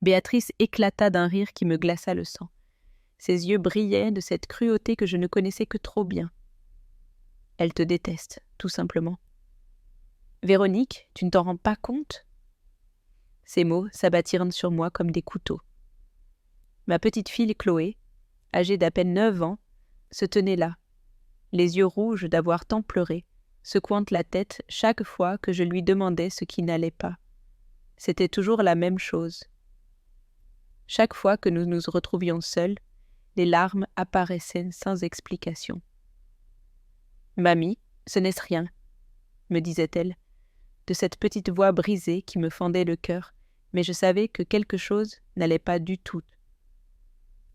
Béatrice éclata d'un rire qui me glaça le sang. Ses yeux brillaient de cette cruauté que je ne connaissais que trop bien. « Elle te déteste, tout simplement. »« Véronique, tu ne t'en rends pas compte ?» Ces mots s'abattirent sur moi comme des couteaux. Ma petite fille Chloé, âgée d'à peine 9 ans, se tenait là, les yeux rouges d'avoir tant pleuré, secouant la tête chaque fois que je lui demandais ce qui n'allait pas. C'était toujours la même chose. Chaque fois que nous nous retrouvions seuls, les larmes apparaissaient sans explication. « Mamie, ce n'est rien, » me disait-elle, de cette petite voix brisée qui me fendait le cœur, mais je savais que quelque chose n'allait pas du tout.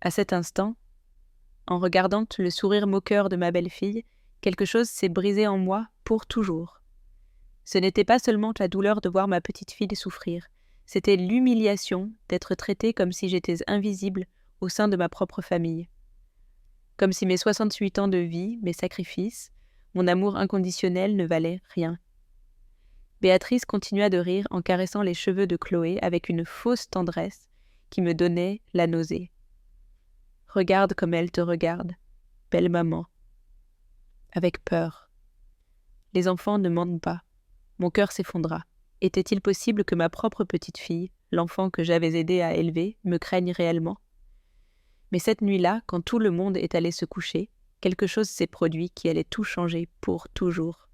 À cet instant, en regardant le sourire moqueur de ma belle-fille, quelque chose s'est brisé en moi pour toujours. Ce n'était pas seulement la douleur de voir ma petite fille souffrir, c'était l'humiliation d'être traitée comme si j'étais invisible au sein de ma propre famille. Comme si mes 68 ans de vie, mes sacrifices, mon amour inconditionnel ne valaient rien. Béatrice continua de rire en caressant les cheveux de Chloé avec une fausse tendresse qui me donnait la nausée. « Regarde comme elle te regarde, belle maman. » Avec peur. Les enfants ne mentent pas. Mon cœur s'effondra. Était-il possible que ma propre petite fille, l'enfant que j'avais aidé à élever, me craigne réellement ? Mais cette nuit-là, quand tout le monde est allé se coucher, quelque chose s'est produit qui allait tout changer pour toujours.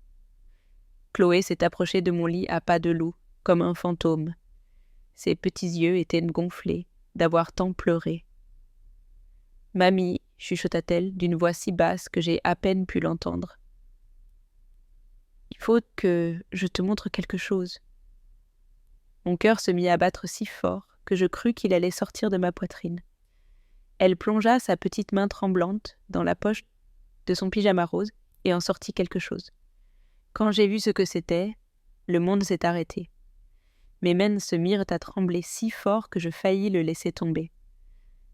Chloé s'est approchée de mon lit à pas de loup, comme un fantôme. Ses petits yeux étaient gonflés d'avoir tant pleuré. « Mamie, » chuchota-t-elle d'une voix si basse que j'ai à peine pu l'entendre. « Il faut que je te montre quelque chose. » Mon cœur se mit à battre si fort que je crus qu'il allait sortir de ma poitrine. Elle plongea sa petite main tremblante dans la poche de son pyjama rose et en sortit quelque chose. Quand j'ai vu ce que c'était, le monde s'est arrêté. Mes mains se mirent à trembler si fort que je faillis le laisser tomber.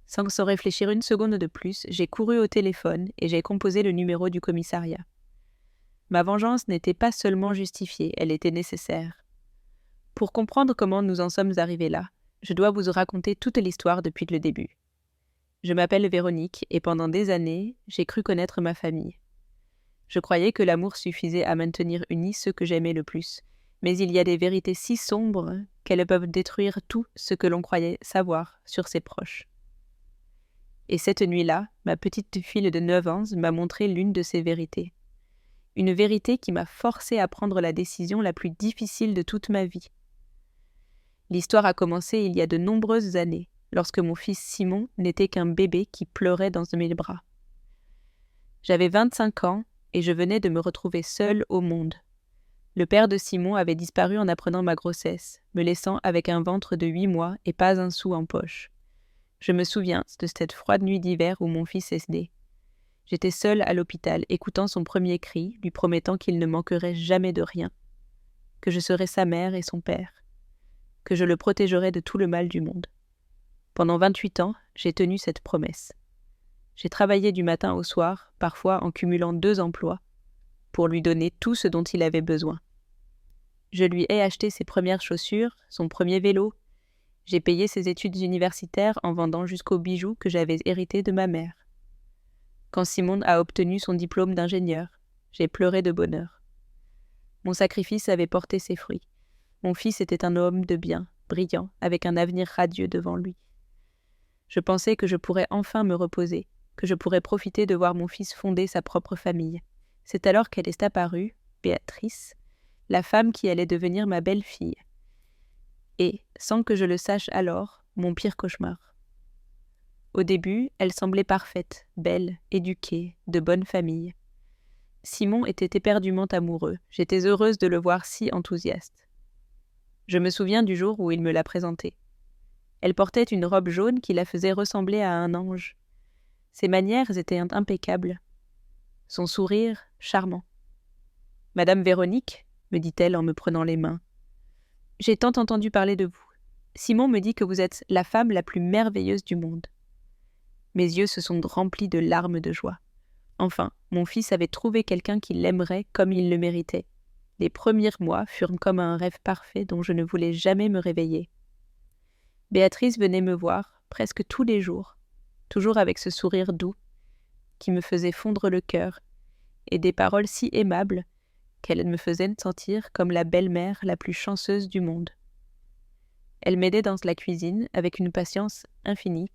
Sans réfléchir une seconde de plus, j'ai couru au téléphone et j'ai composé le numéro du commissariat. Ma vengeance n'était pas seulement justifiée, elle était nécessaire. Pour comprendre comment nous en sommes arrivés là, je dois vous raconter toute l'histoire depuis le début. Je m'appelle Véronique et pendant des années, j'ai cru connaître ma famille. Je croyais que l'amour suffisait à maintenir unis ceux que j'aimais le plus, mais il y a des vérités si sombres qu'elles peuvent détruire tout ce que l'on croyait savoir sur ses proches. Et cette nuit-là, ma petite fille de 9 ans m'a montré l'une de ces vérités. Une vérité qui m'a forcée à prendre la décision la plus difficile de toute ma vie. L'histoire a commencé il y a de nombreuses années, lorsque mon fils Simon n'était qu'un bébé qui pleurait dans mes bras. J'avais 25 ans et je venais de me retrouver seule au monde. Le père de Simon avait disparu en apprenant ma grossesse, me laissant avec un ventre de 8 mois et pas un sou en poche. Je me souviens de cette froide nuit d'hiver où mon fils est né. J'étais seule à l'hôpital, écoutant son premier cri, lui promettant qu'il ne manquerait jamais de rien, que je serais sa mère et son père, que je le protégerais de tout le mal du monde. Pendant 28 ans, j'ai tenu cette promesse. J'ai travaillé du matin au soir, parfois en cumulant 2 emplois, pour lui donner tout ce dont il avait besoin. Je lui ai acheté ses premières chaussures, son premier vélo. J'ai payé ses études universitaires en vendant jusqu'aux bijoux que j'avais hérités de ma mère. Quand Simon a obtenu son diplôme d'ingénieur, j'ai pleuré de bonheur. Mon sacrifice avait porté ses fruits. Mon fils était un homme de bien, brillant, avec un avenir radieux devant lui. Je pensais que je pourrais enfin me reposer, que je pourrais profiter de voir mon fils fonder sa propre famille. C'est alors qu'elle est apparue, Béatrice, la femme qui allait devenir ma belle-fille. Et, sans que je le sache alors, mon pire cauchemar. Au début, elle semblait parfaite, belle, éduquée, de bonne famille. Simon était éperdument amoureux. J'étais heureuse de le voir si enthousiaste. Je me souviens du jour où il me l'a présentée. Elle portait une robe jaune qui la faisait ressembler à un ange. Ses manières étaient impeccables. Son sourire, charmant. « Madame Véronique ?» me dit-elle en me prenant les mains. « J'ai tant entendu parler de vous. Simon me dit que vous êtes la femme la plus merveilleuse du monde. » Mes yeux se sont remplis de larmes de joie. Enfin, mon fils avait trouvé quelqu'un qui l'aimerait comme il le méritait. Les premiers mois furent comme un rêve parfait dont je ne voulais jamais me réveiller. Béatrice venait me voir presque tous les jours, toujours avec ce sourire doux qui me faisait fondre le cœur, et des paroles si aimables qu'elle me faisait sentir comme la belle-mère la plus chanceuse du monde. Elle m'aidait dans la cuisine avec une patience infinie.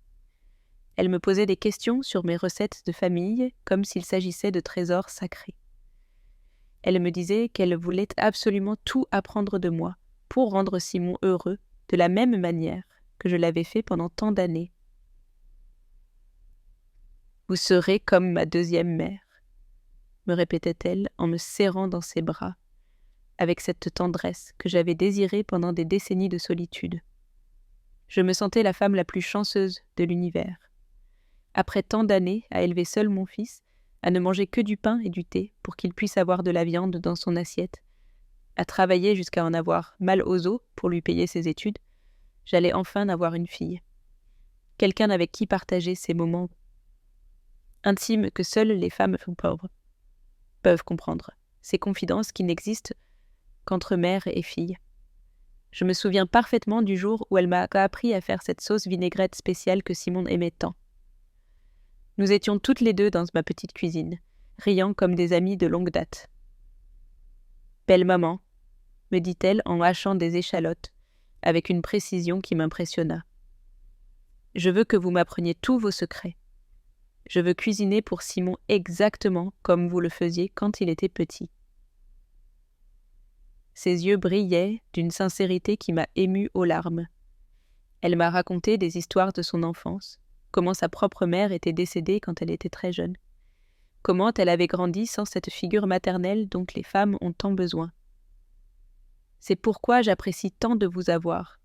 Elle me posait des questions sur mes recettes de famille comme s'il s'agissait de trésors sacrés. Elle me disait qu'elle voulait absolument tout apprendre de moi pour rendre Simon heureux de la même manière que je l'avais fait pendant tant d'années. « Vous serez comme ma deuxième mère », me répétait-elle en me serrant dans ses bras, avec cette tendresse que j'avais désirée pendant des décennies de solitude. Je me sentais la femme la plus chanceuse de l'univers. Après tant d'années à élever seul mon fils, à ne manger que du pain et du thé pour qu'il puisse avoir de la viande dans son assiette, à travailler jusqu'à en avoir mal aux os pour lui payer ses études, j'allais enfin avoir une fille. Quelqu'un avec qui partager ces moments intimes que seules les femmes pauvres peuvent comprendre, ces confidences qui n'existent qu'entre mère et fille. Je me souviens parfaitement du jour où elle m'a appris à faire cette sauce vinaigrette spéciale que Simon aimait tant. Nous étions toutes les deux dans ma petite cuisine, riant comme des amies de longue date. « Belle maman », me dit-elle en hachant des échalotes, avec une précision qui m'impressionna. « Je veux que vous m'appreniez tous vos secrets. Je veux cuisiner pour Simon exactement comme vous le faisiez quand il était petit. » Ses yeux brillaient d'une sincérité qui m'a émue aux larmes. Elle m'a raconté des histoires de son enfance, comment sa propre mère était décédée quand elle était très jeune, comment elle avait grandi sans cette figure maternelle dont les femmes ont tant besoin. « C'est pourquoi j'apprécie tant de vous avoir, »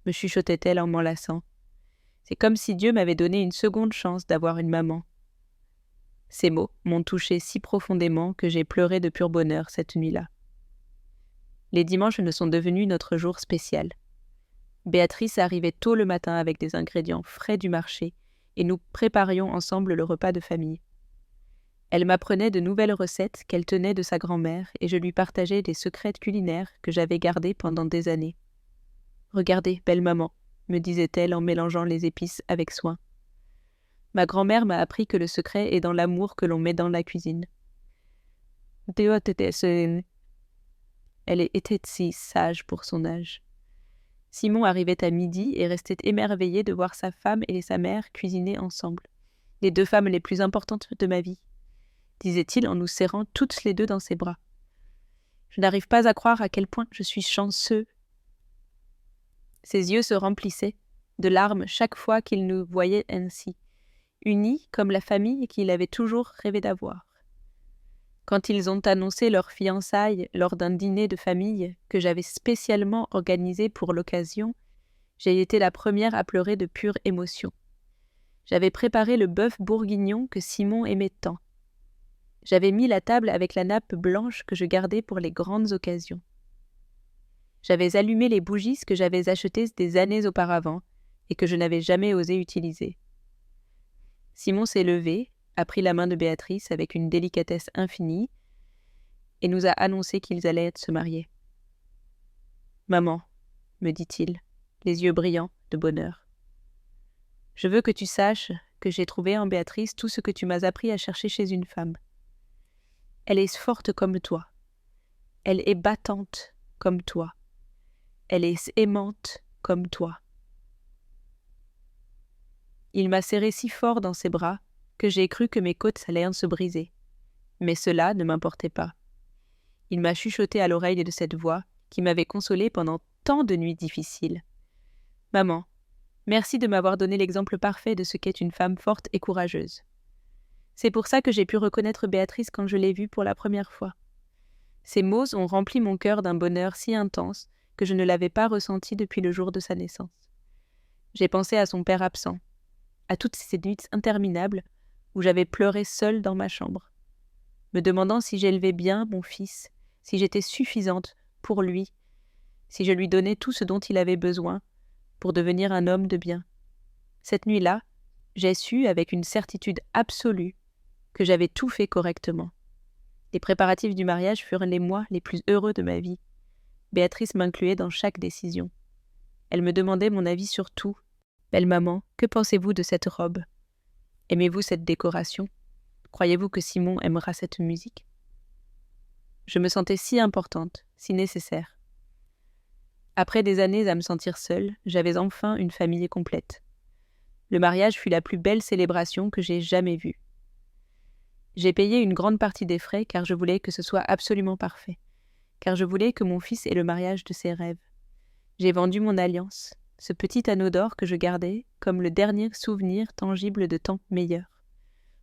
me chuchotait-elle en m'enlaçant. « C'est comme si Dieu m'avait donné une seconde chance d'avoir une maman. » Ces mots m'ont touchée si profondément que j'ai pleuré de pur bonheur cette nuit-là. Les dimanches ne sont devenus notre jour spécial. Béatrice arrivait tôt le matin avec des ingrédients frais du marché et nous préparions ensemble le repas de famille. Elle m'apprenait de nouvelles recettes qu'elle tenait de sa grand-mère et je lui partageais des secrets culinaires que j'avais gardés pendant des années. « Regardez, belle maman », me disait-elle en mélangeant les épices avec soin. Ma grand-mère m'a appris que le secret est dans l'amour que l'on met dans la cuisine. Elle était si sage pour son âge. Simon arrivait à midi et restait émerveillé de voir sa femme et sa mère cuisiner ensemble. « Les deux femmes les plus importantes de ma vie », disait-il en nous serrant toutes les deux dans ses bras. « Je n'arrive pas à croire à quel point je suis chanceux. » Ses yeux se remplissaient de larmes chaque fois qu'il nous voyait ainsi, unis comme la famille qu'il avait toujours rêvé d'avoir. Quand ils ont annoncé leur fiançailles lors d'un dîner de famille que j'avais spécialement organisé pour l'occasion, j'ai été la première à pleurer de pure émotion. J'avais préparé le bœuf bourguignon que Simon aimait tant. J'avais mis la table avec la nappe blanche que je gardais pour les grandes occasions. J'avais allumé les bougies que j'avais achetées des années auparavant et que je n'avais jamais osé utiliser. Simon s'est levé, a pris la main de Béatrice avec une délicatesse infinie et nous a annoncé qu'ils allaient se marier. « Maman, » me dit-il, les yeux brillants de bonheur, « je veux que tu saches que j'ai trouvé en Béatrice tout ce que tu m'as appris à chercher chez une femme. Elle est forte comme toi. Elle est battante comme toi. Elle est aimante comme toi. » Il m'a serré si fort dans ses bras que j'ai cru que mes côtes allaient se briser. Mais cela ne m'importait pas. Il m'a chuchoté à l'oreille de cette voix qui m'avait consolée pendant tant de nuits difficiles. « Maman, merci de m'avoir donné l'exemple parfait de ce qu'est une femme forte et courageuse. C'est pour ça que j'ai pu reconnaître Béatrice quand je l'ai vue pour la première fois. Ces mots ont rempli mon cœur d'un bonheur si intense que je ne l'avais pas ressenti depuis le jour de sa naissance. J'ai pensé à son père absent, à toutes ces nuits interminables où j'avais pleuré seule dans ma chambre, me demandant si j'élevais bien mon fils, si j'étais suffisante pour lui, si je lui donnais tout ce dont il avait besoin pour devenir un homme de bien. Cette nuit-là, j'ai su avec une certitude absolue que j'avais tout fait correctement. Les préparatifs du mariage furent les mois les plus heureux de ma vie. Béatrice m'incluait dans chaque décision. Elle me demandait mon avis sur tout, Belle maman, que pensez-vous de cette robe? Aimez-vous cette décoration? Croyez-vous que Simon aimera cette musique? Je me sentais si importante, si nécessaire. Après des années à me sentir seule, j'avais enfin une famille complète. Le mariage fut la plus belle célébration que j'ai jamais vue. J'ai payé une grande partie des frais car je voulais que ce soit absolument parfait, car je voulais que mon fils ait le mariage de ses rêves. J'ai vendu mon alliance, ce petit anneau d'or que je gardais comme le dernier souvenir tangible de temps meilleurs,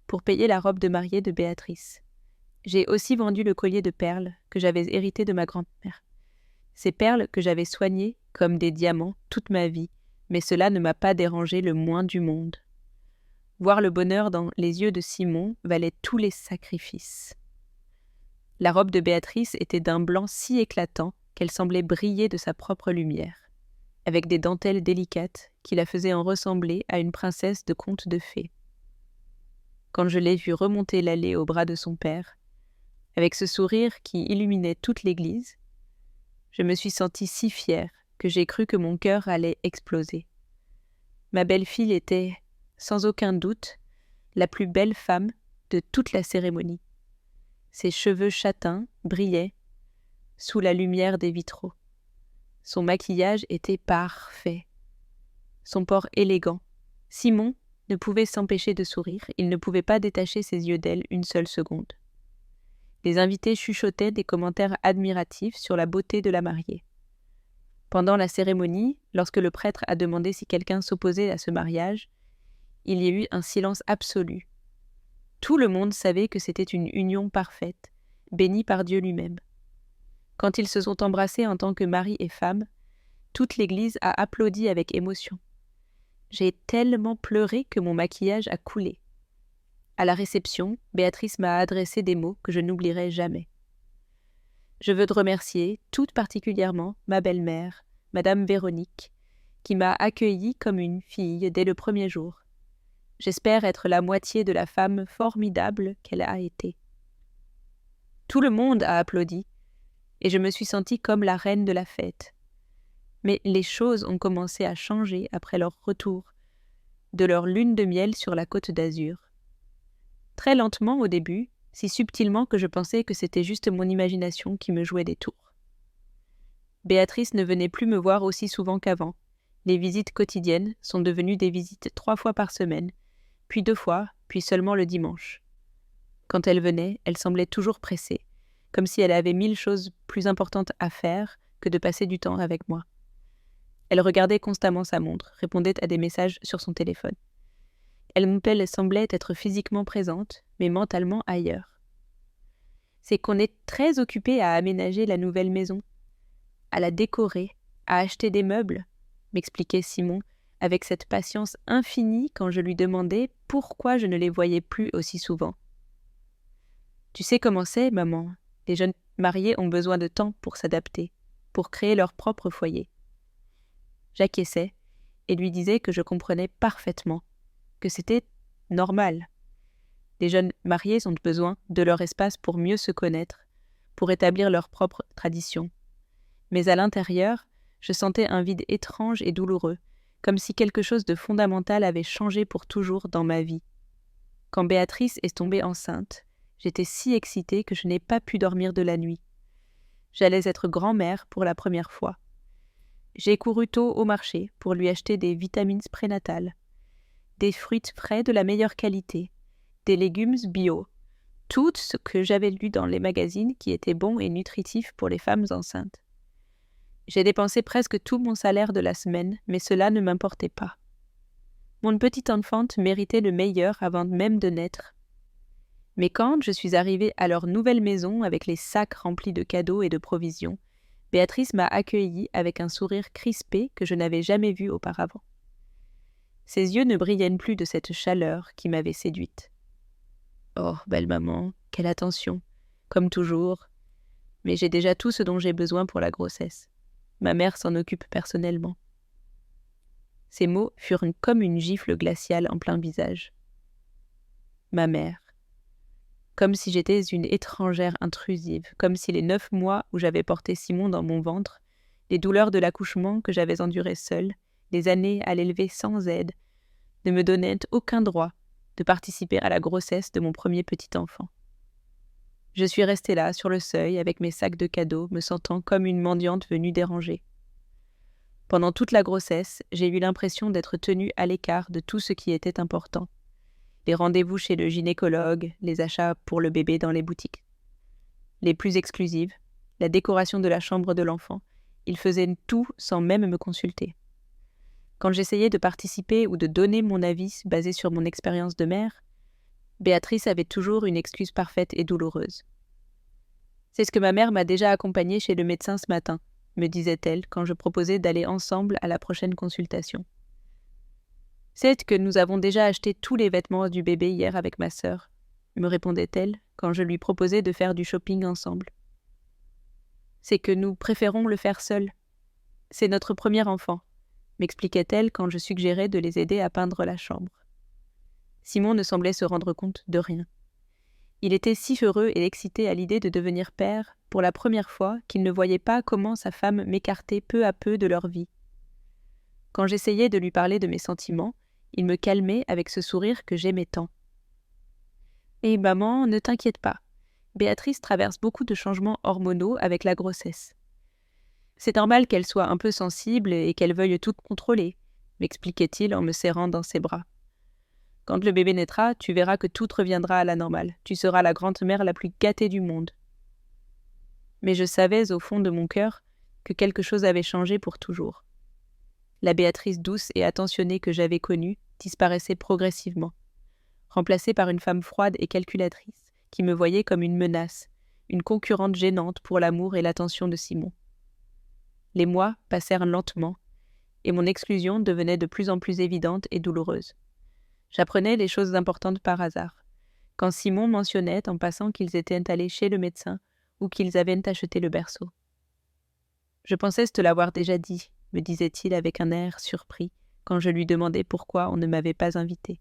pour payer la robe de mariée de Béatrice. J'ai aussi vendu le collier de perles que j'avais hérité de ma grand-mère. Ces perles que j'avais soignées comme des diamants toute ma vie, mais cela ne m'a pas dérangé le moins du monde. Voir le bonheur dans les yeux de Simon valait tous les sacrifices. La robe de Béatrice était d'un blanc si éclatant qu'elle semblait briller de sa propre lumière, avec des dentelles délicates qui la faisaient en ressembler à une princesse de conte de fées. Quand je l'ai vue remonter l'allée au bras de son père, avec ce sourire qui illuminait toute l'église, je me suis sentie si fière que j'ai cru que mon cœur allait exploser. Ma belle-fille était, sans aucun doute, la plus belle femme de toute la cérémonie. Ses cheveux châtains brillaient sous la lumière des vitraux. Son maquillage était parfait. Son port élégant. Simon ne pouvait s'empêcher de sourire, il ne pouvait pas détacher ses yeux d'elle une seule seconde. Les invités chuchotaient des commentaires admiratifs sur la beauté de la mariée. Pendant la cérémonie, lorsque le prêtre a demandé si quelqu'un s'opposait à ce mariage, il y a eu un silence absolu. Tout le monde savait que c'était une union parfaite, bénie par Dieu lui-même. Quand ils se sont embrassés en tant que mari et femme, toute l'église a applaudi avec émotion. J'ai tellement pleuré que mon maquillage a coulé. À la réception, Béatrice m'a adressé des mots que je n'oublierai jamais. Je veux te remercier tout particulièrement ma belle-mère, Madame Véronique, qui m'a accueillie comme une fille dès le premier jour. J'espère être la moitié de la femme formidable qu'elle a été. Tout le monde a applaudi, et je me suis sentie comme la reine de la fête. Mais les choses ont commencé à changer après leur retour, de leur lune de miel sur la Côte d'Azur. Très lentement au début, si subtilement que je pensais que c'était juste mon imagination qui me jouait des tours. Béatrice ne venait plus me voir aussi souvent qu'avant. Les visites quotidiennes sont devenues des visites 3 fois par semaine, puis 2 fois, puis seulement le dimanche. Quand elle venait, elle semblait toujours pressée, comme si elle avait 1000 choses plus importantes à faire que de passer du temps avec moi. Elle regardait constamment sa montre, répondait à des messages sur son téléphone. Elle semblait être physiquement présente, mais mentalement ailleurs. C'est qu'on est très occupé à aménager la nouvelle maison, à la décorer, à acheter des meubles, m'expliquait Simon, avec cette patience infinie quand je lui demandais pourquoi je ne les voyais plus aussi souvent. Tu sais comment c'est, maman, les jeunes mariés ont besoin de temps pour s'adapter, pour créer leur propre foyer. J'acquiesçais et lui disais que je comprenais parfaitement, que c'était normal. Les jeunes mariés ont besoin de leur espace pour mieux se connaître, pour établir leurs propres traditions. Mais à l'intérieur, je sentais un vide étrange et douloureux, comme si quelque chose de fondamental avait changé pour toujours dans ma vie. Quand Béatrice est tombée enceinte, j'étais si excitée que je n'ai pas pu dormir de la nuit. J'allais être grand-mère pour la première fois. J'ai couru tôt au marché pour lui acheter des vitamines prénatales, des fruits frais de la meilleure qualité, des légumes bio, tout ce que j'avais lu dans les magazines qui était bon et nutritif pour les femmes enceintes. J'ai dépensé presque tout mon salaire de la semaine, mais cela ne m'importait pas. Mon petite enfante méritait le meilleur avant même de naître. Mais quand je suis arrivée à leur nouvelle maison avec les sacs remplis de cadeaux et de provisions, Béatrice m'a accueillie avec un sourire crispé que je n'avais jamais vu auparavant. Ses yeux ne brillaient plus de cette chaleur qui m'avait séduite. Oh, belle maman, quelle attention, comme toujours. Mais j'ai déjà tout ce dont j'ai besoin pour la grossesse. Ma mère s'en occupe personnellement. Ces mots furent comme une gifle glaciale en plein visage. Ma mère. Comme si j'étais une étrangère intrusive, comme si les 9 mois où j'avais porté Simon dans mon ventre, les douleurs de l'accouchement que j'avais endurées seule, les années à l'élever sans aide, ne me donnaient aucun droit de participer à la grossesse de mon premier petit enfant. Je suis restée là, sur le seuil, avec mes sacs de cadeaux, me sentant comme une mendiante venue déranger. Pendant toute la grossesse, j'ai eu l'impression d'être tenue à l'écart de tout ce qui était important. Les rendez-vous chez le gynécologue, les achats pour le bébé dans les boutiques. Les plus exclusives, la décoration de la chambre de l'enfant, ils faisaient tout sans même me consulter. Quand j'essayais de participer ou de donner mon avis basé sur mon expérience de mère, Béatrice avait toujours une excuse parfaite et douloureuse. « C'est ce que ma mère m'a déjà accompagnée chez le médecin ce matin », me disait-elle quand je proposais d'aller ensemble à la prochaine consultation. « C'est que nous avons déjà acheté tous les vêtements du bébé hier avec ma sœur », me répondait-elle quand je lui proposais de faire du shopping ensemble. « C'est que nous préférons le faire seuls. C'est notre premier enfant », m'expliquait-elle quand je suggérais de les aider à peindre la chambre. Simon ne semblait se rendre compte de rien. Il était si heureux et excité à l'idée de devenir père pour la première fois qu'il ne voyait pas comment sa femme m'écartait peu à peu de leur vie. Quand j'essayais de lui parler de mes sentiments, il me calmait avec ce sourire que j'aimais tant. « Et maman, ne t'inquiète pas. Béatrice traverse beaucoup de changements hormonaux avec la grossesse. C'est normal qu'elle soit un peu sensible et qu'elle veuille tout contrôler, m'expliquait-il en me serrant dans ses bras. Quand le bébé naîtra, tu verras que tout reviendra à la normale. Tu seras la grand-mère la plus gâtée du monde. » Mais je savais au fond de mon cœur que quelque chose avait changé pour toujours. La Béatrice douce et attentionnée que j'avais connue disparaissait progressivement, remplacée par une femme froide et calculatrice qui me voyait comme une menace, une concurrente gênante pour l'amour et l'attention de Simon. Les mois passèrent lentement, et mon exclusion devenait de plus en plus évidente et douloureuse. J'apprenais les choses importantes par hasard, quand Simon mentionnait en passant qu'ils étaient allés chez le médecin ou qu'ils avaient acheté le berceau. « Je pensais te l'avoir déjà dit », me disait-il avec un air surpris, quand je lui demandais pourquoi on ne m'avait pas invité.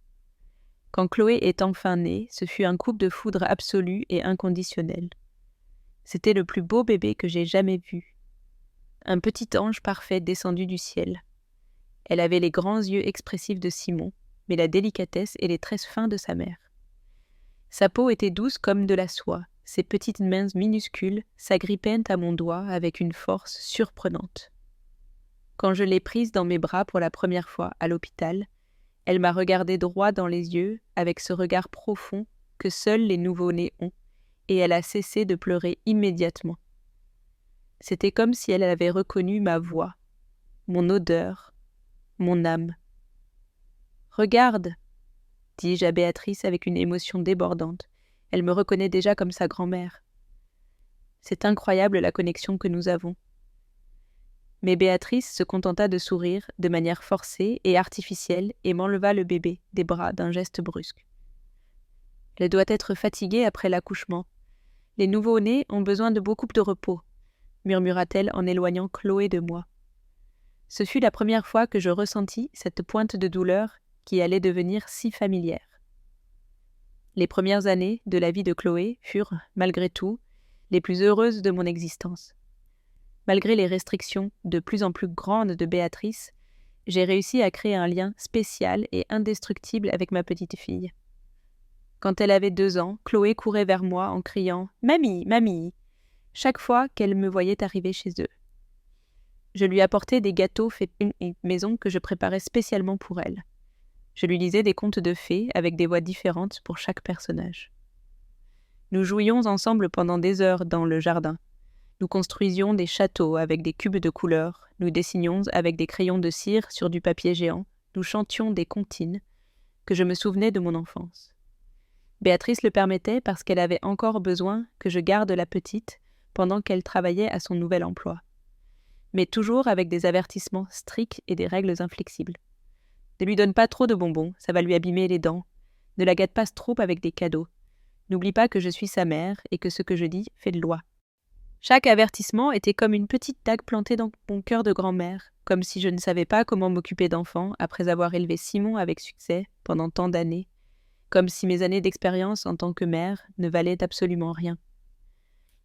Quand Chloé est enfin née, ce fut un coup de foudre absolu et inconditionnel. C'était le plus beau bébé que j'ai jamais vu. Un petit ange parfait descendu du ciel. Elle avait les grands yeux expressifs de Simon, mais la délicatesse et les tresses fins de sa mère. Sa peau était douce comme de la soie, ses petites mains minuscules s'agrippaient à mon doigt avec une force surprenante. Quand je l'ai prise dans mes bras pour la première fois à l'hôpital, elle m'a regardé droit dans les yeux avec ce regard profond que seuls les nouveau-nés ont, et elle a cessé de pleurer immédiatement. C'était comme si elle avait reconnu ma voix, mon odeur, mon âme. « Regarde !» dis-je à Béatrice avec une émotion débordante. Elle me reconnaît déjà comme sa grand-mère. C'est incroyable la connexion que nous avons. Mais Béatrice se contenta de sourire de manière forcée et artificielle et m'enleva le bébé des bras d'un geste brusque. « Elle doit être fatiguée après l'accouchement. Les nouveau-nés ont besoin de beaucoup de repos, » murmura-t-elle en éloignant Chloé de moi. Ce fut la première fois que je ressentis cette pointe de douleur qui allait devenir si familière. Les premières années de la vie de Chloé furent, malgré tout, les plus heureuses de mon existence. Malgré les restrictions de plus en plus grandes de Béatrice, j'ai réussi à créer un lien spécial et indestructible avec ma petite fille. Quand elle avait 2 ans, Chloé courait vers moi en criant « Mamie, mamie !» chaque fois qu'elle me voyait arriver chez eux. Je lui apportais des gâteaux faits maison que je préparais spécialement pour elle. Je lui lisais des contes de fées avec des voix différentes pour chaque personnage. Nous jouions ensemble pendant des heures dans le jardin. Nous construisions des châteaux avec des cubes de couleurs, nous dessinions avec des crayons de cire sur du papier géant, nous chantions des comptines que je me souvenais de mon enfance. Béatrice le permettait parce qu'elle avait encore besoin que je garde la petite pendant qu'elle travaillait à son nouvel emploi. Mais toujours avec des avertissements stricts et des règles inflexibles. Ne lui donne pas trop de bonbons, ça va lui abîmer les dents. Ne la gâte pas trop avec des cadeaux. N'oublie pas que je suis sa mère et que ce que je dis fait de loi. Chaque avertissement était comme une petite dague plantée dans mon cœur de grand-mère, comme si je ne savais pas comment m'occuper d'enfants après avoir élevé Simon avec succès pendant tant d'années, comme si mes années d'expérience en tant que mère ne valaient absolument rien.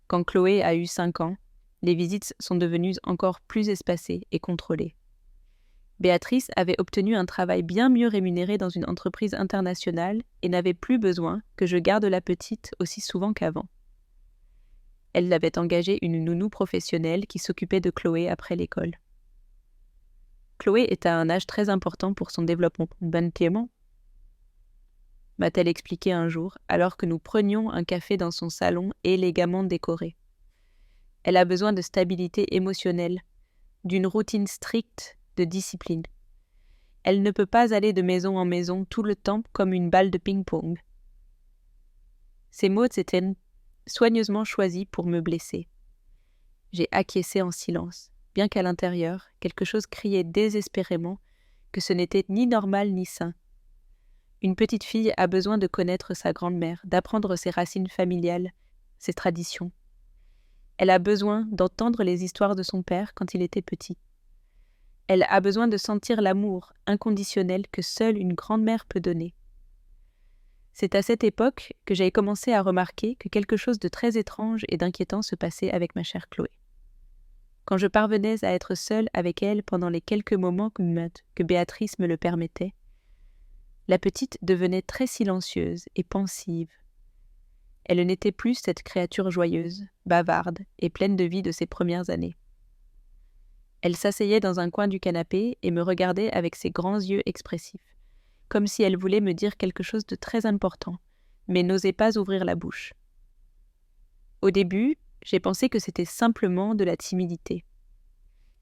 Quand Chloé a eu 5 ans, les visites sont devenues encore plus espacées et contrôlées. Béatrice avait obtenu un travail bien mieux rémunéré dans une entreprise internationale et n'avait plus besoin que je garde la petite aussi souvent qu'avant. Elle avait engagé une nounou professionnelle qui s'occupait de Chloé après l'école. Chloé est à un âge très important pour son développement mental, m'a-t-elle expliqué un jour, alors que nous prenions un café dans son salon élégamment décoré. Elle a besoin de stabilité émotionnelle, d'une routine stricte, de discipline. Elle ne peut pas aller de maison en maison tout le temps comme une balle de ping-pong. Ces mots étaient soigneusement choisis pour me blesser. J'ai acquiescé en silence, bien qu'à l'intérieur, quelque chose criait désespérément que ce n'était ni normal ni sain. Une petite fille a besoin de connaître sa grand-mère, d'apprendre ses racines familiales, ses traditions. Elle a besoin d'entendre les histoires de son père quand il était petit. Elle a besoin de sentir l'amour inconditionnel que seule une grand-mère peut donner. C'est à cette époque que j'ai commencé à remarquer que quelque chose de très étrange et d'inquiétant se passait avec ma chère Chloé. Quand je parvenais à être seule avec elle pendant les quelques moments que Béatrice me le permettait, la petite devenait très silencieuse et pensive. Elle n'était plus cette créature joyeuse, bavarde et pleine de vie de ses premières années. Elle s'asseyait dans un coin du canapé et me regardait avec ses grands yeux expressifs, comme si elle voulait me dire quelque chose de très important, mais n'osait pas ouvrir la bouche. Au début, j'ai pensé que c'était simplement de la timidité.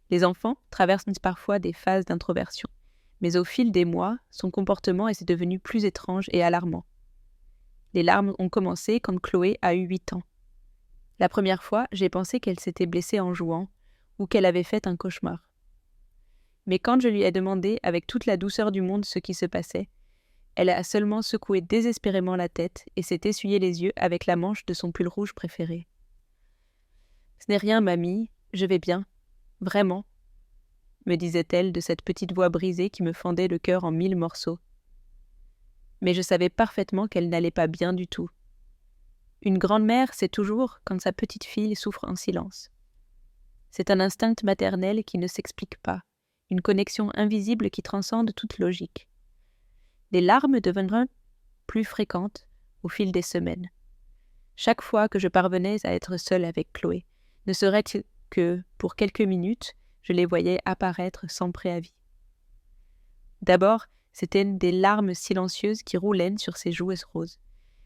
Les enfants traversent parfois des phases d'introversion, mais au fil des mois, son comportement est devenu plus étrange et alarmant. Les larmes ont commencé quand Chloé a eu 8 ans. La première fois, j'ai pensé qu'elle s'était blessée en jouant ou qu'elle avait fait un cauchemar. Mais quand je lui ai demandé avec toute la douceur du monde ce qui se passait, elle a seulement secoué désespérément la tête et s'est essuyé les yeux avec la manche de son pull rouge préféré. « Ce n'est rien, mamie, je vais bien, vraiment, » me disait-elle de cette petite voix brisée qui me fendait le cœur en 1000 morceaux. Mais je savais parfaitement qu'elle n'allait pas bien du tout. Une grand-mère sait toujours quand sa petite fille souffre en silence. C'est un instinct maternel qui ne s'explique pas, une connexion invisible qui transcende toute logique. Les larmes devinrent plus fréquentes au fil des semaines. Chaque fois que je parvenais à être seule avec Chloé, ne serait-ce que pour quelques minutes, je les voyais apparaître sans préavis. D'abord, c'étaient des larmes silencieuses qui roulaient sur ses joues roses.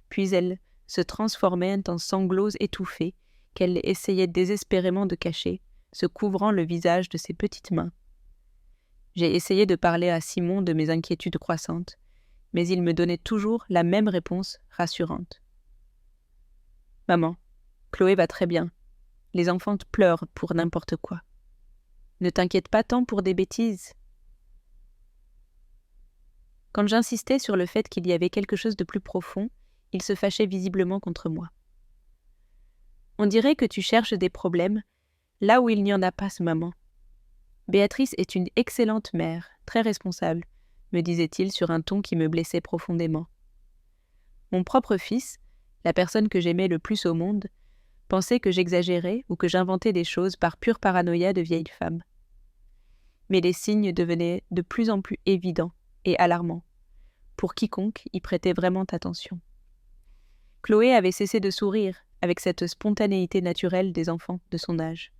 Puis elles se transformaient en sanglots étouffés qu'elle essayait désespérément de cacher, se couvrant le visage de ses petites mains. J'ai essayé de parler à Simon de mes inquiétudes croissantes, mais il me donnait toujours la même réponse rassurante. « Maman, Chloé va très bien. Les enfants pleurent pour n'importe quoi. Ne t'inquiète pas tant pour des bêtises. » Quand j'insistais sur le fait qu'il y avait quelque chose de plus profond, il se fâchait visiblement contre moi. « On dirait que tu cherches des problèmes là où il n'y en a pas, maman. Béatrice est une excellente mère, très responsable, me disait-il sur un ton qui me blessait profondément. Mon propre fils, la personne que j'aimais le plus au monde, pensait que j'exagérais ou que j'inventais des choses par pure paranoïa de vieille femme. Mais les signes devenaient de plus en plus évidents et alarmants, pour quiconque y prêtait vraiment attention. Chloé avait cessé de sourire avec cette spontanéité naturelle des enfants de son âge.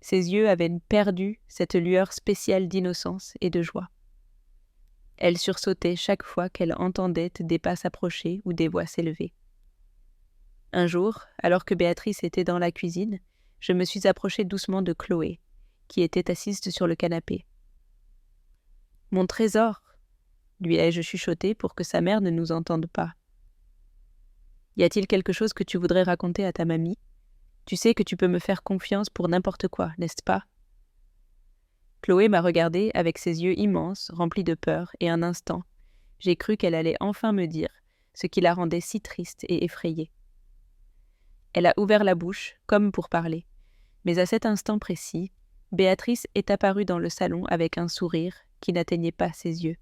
Ses yeux avaient perdu cette lueur spéciale d'innocence et de joie. Elle sursautait chaque fois qu'elle entendait des pas s'approcher ou des voix s'élever. Un jour, alors que Béatrice était dans la cuisine, je me suis approchée doucement de Chloé, qui était assise sur le canapé. « Mon trésor !» lui ai-je chuchoté pour que sa mère ne nous entende pas. « Y a-t-il quelque chose que tu voudrais raconter à ta mamie ? Tu sais que tu peux me faire confiance pour n'importe quoi, n'est-ce pas ?» Chloé m'a regardée avec ses yeux immenses, remplis de peur, et un instant, j'ai cru qu'elle allait enfin me dire ce qui la rendait si triste et effrayée. Elle a ouvert la bouche, comme pour parler, mais à cet instant précis, Béatrice est apparue dans le salon avec un sourire qui n'atteignait pas ses yeux.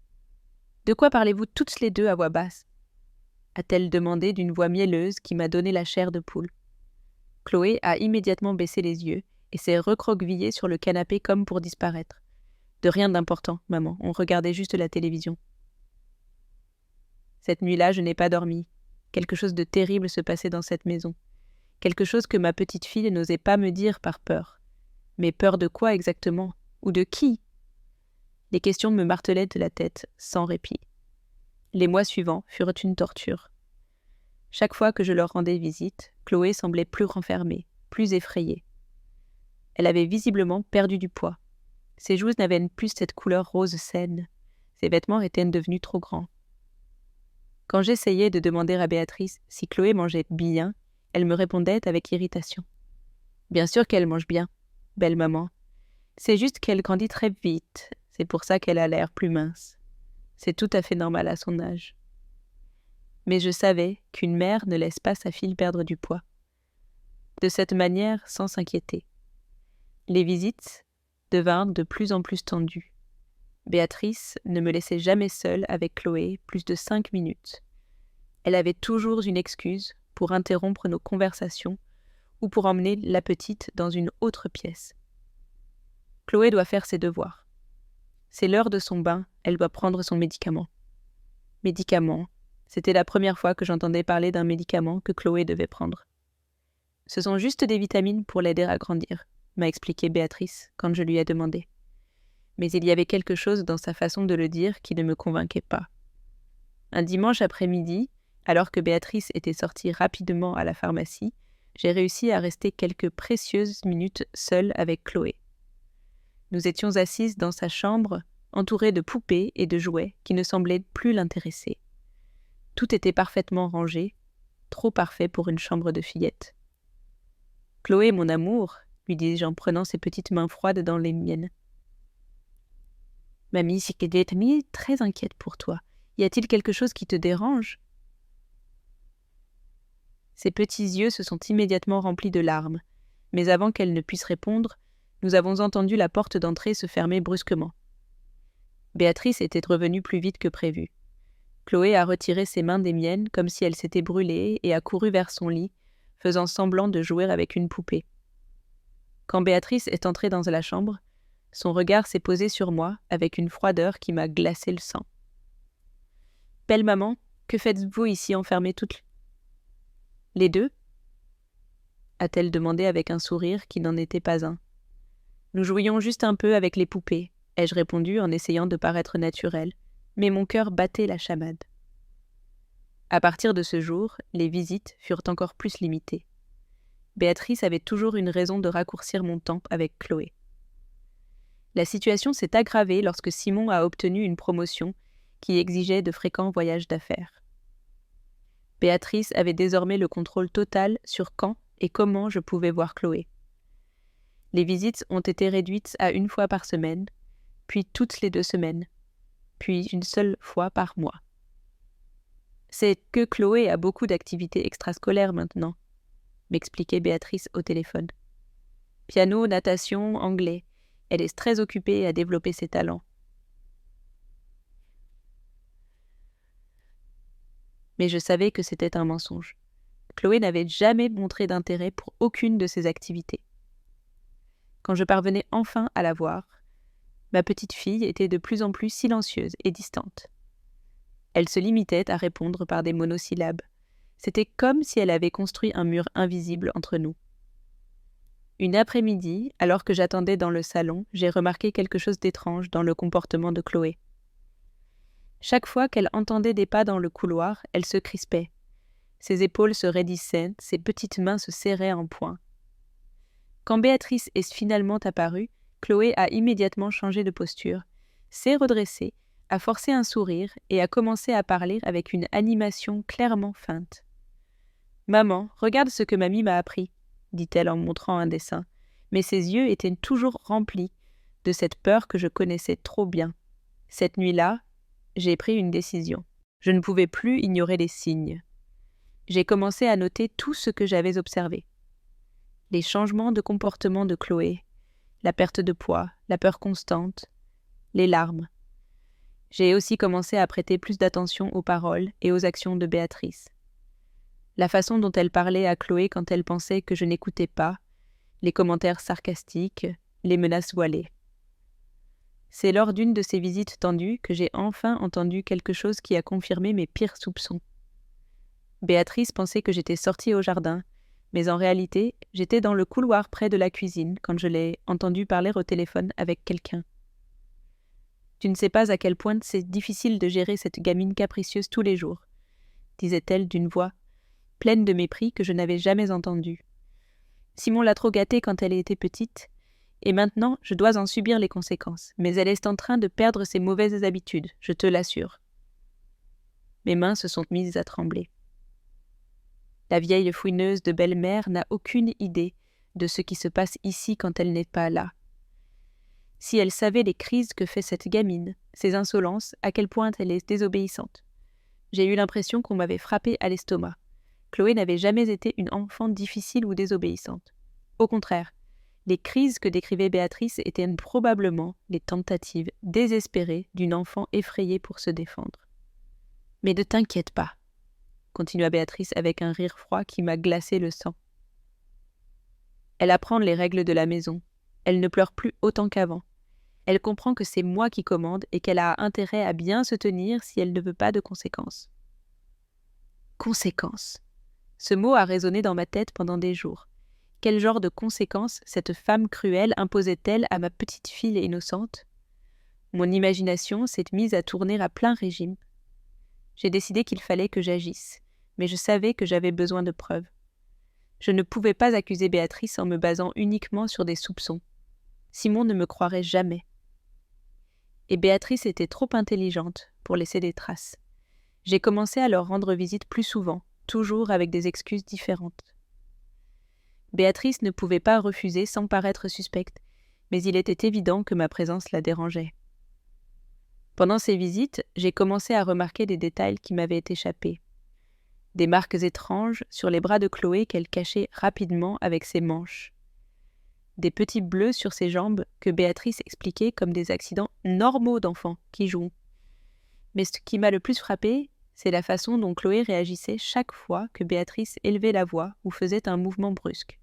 « De quoi parlez-vous toutes les deux à voix basse ?» a-t-elle demandé d'une voix mielleuse qui m'a donné la chair de poule. Chloé a immédiatement baissé les yeux et s'est recroquevillée sur le canapé comme pour disparaître. De rien d'important, maman, on regardait juste la télévision. Cette nuit-là, je n'ai pas dormi. Quelque chose de terrible se passait dans cette maison. Quelque chose que ma petite fille n'osait pas me dire par peur. Mais peur de quoi exactement? Ou de qui? Les questions me martelaient de la tête, sans répit. Les mois suivants furent une torture. Chaque fois que je leur rendais visite, Chloé semblait plus renfermée, plus effrayée. Elle avait visiblement perdu du poids. Ses joues n'avaient plus cette couleur rose saine. Ses vêtements étaient devenus trop grands. Quand j'essayais de demander à Béatrice si Chloé mangeait bien, elle me répondait avec irritation. « Bien sûr qu'elle mange bien, belle maman. C'est juste qu'elle grandit très vite, c'est pour ça qu'elle a l'air plus mince. C'est tout à fait normal à son âge. » Mais je savais qu'une mère ne laisse pas sa fille perdre du poids. De cette manière, sans s'inquiéter. Les visites devinrent de plus en plus tendues. Béatrice ne me laissait jamais seule avec Chloé plus de 5 minutes. Elle avait toujours une excuse pour interrompre nos conversations ou pour emmener la petite dans une autre pièce. Chloé doit faire ses devoirs. C'est l'heure de son bain, elle doit prendre son médicament. Médicament, c'était la première fois que j'entendais parler d'un médicament que Chloé devait prendre. Ce sont juste des vitamines pour l'aider à grandir, m'a expliqué Béatrice quand je lui ai demandé. Mais il y avait quelque chose dans sa façon de le dire qui ne me convainquait pas. Un dimanche après-midi, alors que Béatrice était sortie rapidement à la pharmacie, j'ai réussi à rester quelques précieuses minutes seule avec Chloé. Nous étions assises dans sa chambre, entourées de poupées et de jouets qui ne semblaient plus l'intéresser. Tout était parfaitement rangé, trop parfait pour une chambre de fillette. « Chloé, mon amour, » lui dis-je en prenant ses petites mains froides dans les miennes. « Mamie, c'est que Jamie est très inquiète pour toi. Y a-t-il quelque chose qui te dérange ?» Ses petits yeux se sont immédiatement remplis de larmes, mais avant qu'elle ne puisse répondre, nous avons entendu la porte d'entrée se fermer brusquement. Béatrice était revenue plus vite que prévu. Chloé a retiré ses mains des miennes comme si elle s'était brûlée et a couru vers son lit, faisant semblant de jouer avec une poupée. Quand Béatrice est entrée dans la chambre, son regard s'est posé sur moi avec une froideur qui m'a glacé le sang. « Belle maman, que faites-vous ici enfermée toutes les deux ?» a-t-elle demandé avec un sourire qui n'en était pas un. « Nous jouions juste un peu avec les poupées, » ai-je répondu en essayant de paraître naturelle, mais mon cœur battait la chamade. À partir de ce jour, les visites furent encore plus limitées. Béatrice avait toujours une raison de raccourcir mon temps avec Chloé. La situation s'est aggravée lorsque Simon a obtenu une promotion qui exigeait de fréquents voyages d'affaires. Béatrice avait désormais le contrôle total sur quand et comment je pouvais voir Chloé. Les visites ont été réduites à 1 fois par semaine, puis toutes les 2 semaines, puis une seule fois par mois. C'est que Chloé a beaucoup d'activités extrascolaires maintenant, m'expliquait Béatrice au téléphone. Piano, natation, anglais. Elle est très occupée à développer ses talents. Mais je savais que c'était un mensonge. Chloé n'avait jamais montré d'intérêt pour aucune de ces activités. Quand je parvenais enfin à la voir, ma petite fille était de plus en plus silencieuse et distante. Elle se limitait à répondre par des monosyllabes. C'était comme si elle avait construit un mur invisible entre nous. Une après-midi, alors que j'attendais dans le salon, j'ai remarqué quelque chose d'étrange dans le comportement de Chloé. Chaque fois qu'elle entendait des pas dans le couloir, elle se crispait. Ses épaules se raidissaient, ses petites mains se serraient en poing. Quand Béatrice est finalement apparue, Chloé a immédiatement changé de posture, s'est redressée, a forcé un sourire et a commencé à parler avec une animation clairement feinte. « Maman, regarde ce que mamie m'a appris », dit-elle en montrant un dessin, mais ses yeux étaient toujours remplis de cette peur que je connaissais trop bien. Cette nuit-là, j'ai pris une décision. Je ne pouvais plus ignorer les signes. J'ai commencé à noter tout ce que j'avais observé. Les changements de comportement de Chloé, la perte de poids, la peur constante, les larmes. J'ai aussi commencé à prêter plus d'attention aux paroles et aux actions de Béatrice. La façon dont elle parlait à Chloé quand elle pensait que je n'écoutais pas, les commentaires sarcastiques, les menaces voilées. C'est lors d'une de ces visites tendues que j'ai enfin entendu quelque chose qui a confirmé mes pires soupçons. Béatrice pensait que j'étais sortie au jardin, mais en réalité, j'étais dans le couloir près de la cuisine quand je l'ai entendue parler au téléphone avec quelqu'un. « Tu ne sais pas à quel point c'est difficile de gérer cette gamine capricieuse tous les jours, » disait-elle d'une voix pleine de mépris que je n'avais jamais entendue. « Simon l'a trop gâtée quand elle était petite, et maintenant je dois en subir les conséquences, mais elle est en train de perdre ses mauvaises habitudes, je te l'assure. » Mes mains se sont mises à trembler. La vieille fouineuse de belle-mère n'a aucune idée de ce qui se passe ici quand elle n'est pas là. Si elle savait les crises que fait cette gamine, ses insolences, à quel point elle est désobéissante. J'ai eu l'impression qu'on m'avait frappé à l'estomac. Chloé n'avait jamais été une enfant difficile ou désobéissante. Au contraire, les crises que décrivait Béatrice étaient probablement les tentatives désespérées d'une enfant effrayée pour se défendre. « Mais ne t'inquiète pas, » continua Béatrice avec un rire froid qui m'a glacé le sang. Elle apprend les règles de la maison. Elle ne pleure plus autant qu'avant. Elle comprend que c'est moi qui commande et qu'elle a intérêt à bien se tenir si elle ne veut pas de conséquences. Conséquences. Ce mot a résonné dans ma tête pendant des jours. Quel genre de conséquences cette femme cruelle imposait-elle à ma petite fille innocente ? Mon imagination s'est mise à tourner à plein régime. J'ai décidé qu'il fallait que j'agisse, mais je savais que j'avais besoin de preuves. Je ne pouvais pas accuser Béatrice en me basant uniquement sur des soupçons. Simon ne me croirait jamais. Et Béatrice était trop intelligente pour laisser des traces. J'ai commencé à leur rendre visite plus souvent, toujours avec des excuses différentes. Béatrice ne pouvait pas refuser sans paraître suspecte, mais il était évident que ma présence la dérangeait. Pendant ces visites, j'ai commencé à remarquer des détails qui m'avaient échappé. Des marques étranges sur les bras de Chloé qu'elle cachait rapidement avec ses manches. Des petits bleus sur ses jambes que Béatrice expliquait comme des accidents normaux d'enfants qui jouent. Mais ce qui m'a le plus frappé, c'est la façon dont Chloé réagissait chaque fois que Béatrice élevait la voix ou faisait un mouvement brusque.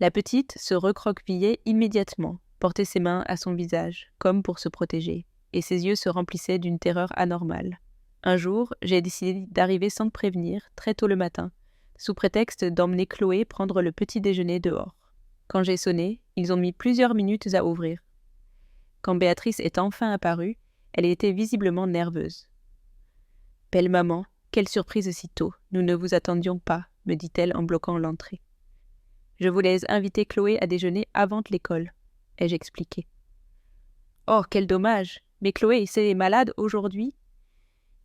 La petite se recroquevillait immédiatement, portait ses mains à son visage, comme pour se protéger, et ses yeux se remplissaient d'une terreur anormale. Un jour, j'ai décidé d'arriver sans prévenir, très tôt le matin, sous prétexte d'emmener Chloé prendre le petit déjeuner dehors. Quand j'ai sonné, ils ont mis plusieurs minutes à ouvrir. Quand Béatrice est enfin apparue, elle était visiblement nerveuse. « Belle maman, quelle surprise si tôt, nous ne vous attendions pas, » me dit-elle en bloquant l'entrée. « Je voulais inviter Chloé à déjeuner avant l'école, » ai-je expliqué. « Oh, quel dommage, mais Chloé est malade aujourd'hui.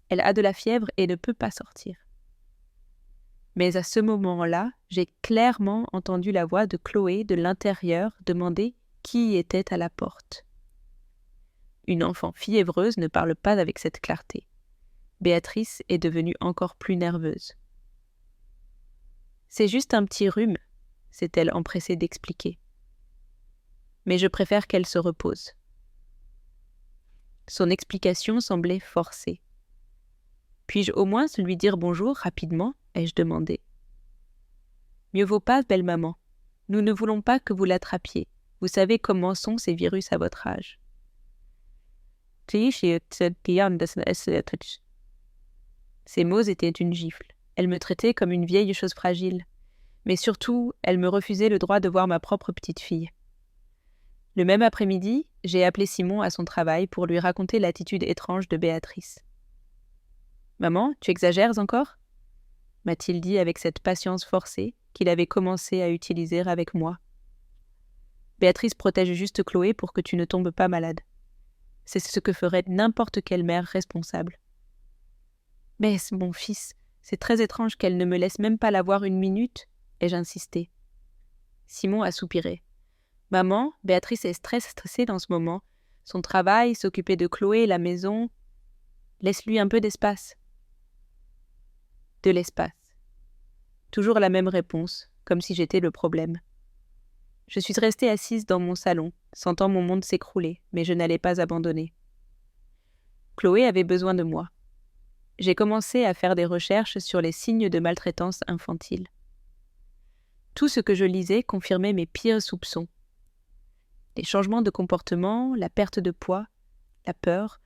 Elle a de la fièvre et ne peut pas sortir. » Mais à ce moment-là, j'ai clairement entendu la voix de Chloé de l'intérieur demander qui était à la porte. Une enfant fiévreuse ne parle pas avec cette clarté. Béatrice est devenue encore plus nerveuse. « C'est juste un petit rhume, » s'est-elle empressée d'expliquer. « Mais je préfère qu'elle se repose. » Son explication semblait forcée. « Puis-je au moins lui dire bonjour rapidement ?» ai-je demandé. « Mieux vaut pas, belle maman. Nous ne voulons pas que vous l'attrapiez. Vous savez comment sont ces virus à votre âge. » Ces mots étaient une gifle. Elle me traitait comme une vieille chose fragile. Mais surtout, elle me refusait le droit de voir ma propre petite fille. Le même après-midi, j'ai appelé Simon à son travail pour lui raconter l'attitude étrange de Béatrice. « Maman, tu exagères encore ?» m'a-t-il dit avec cette patience forcée qu'il avait commencé à utiliser avec moi. « Béatrice protège juste Chloé pour que tu ne tombes pas malade. C'est ce que ferait n'importe quelle mère responsable. »« Mais, mon fils, c'est très étrange qu'elle ne me laisse même pas la voir une minute, » ai-je insisté. Simon a soupiré. « Maman, Béatrice est stressée dans ce moment. Son travail, s'occuper de Chloé, la maison. Laisse-lui un peu d'espace. » De l'espace. Toujours la même réponse, comme si j'étais le problème. Je suis restée assise dans mon salon, sentant mon monde s'écrouler, mais je n'allais pas abandonner. Chloé avait besoin de moi. J'ai commencé à faire des recherches sur les signes de maltraitance infantile. Tout ce que je lisais confirmait mes pires soupçons. Les changements de comportement, la perte de poids, la peur,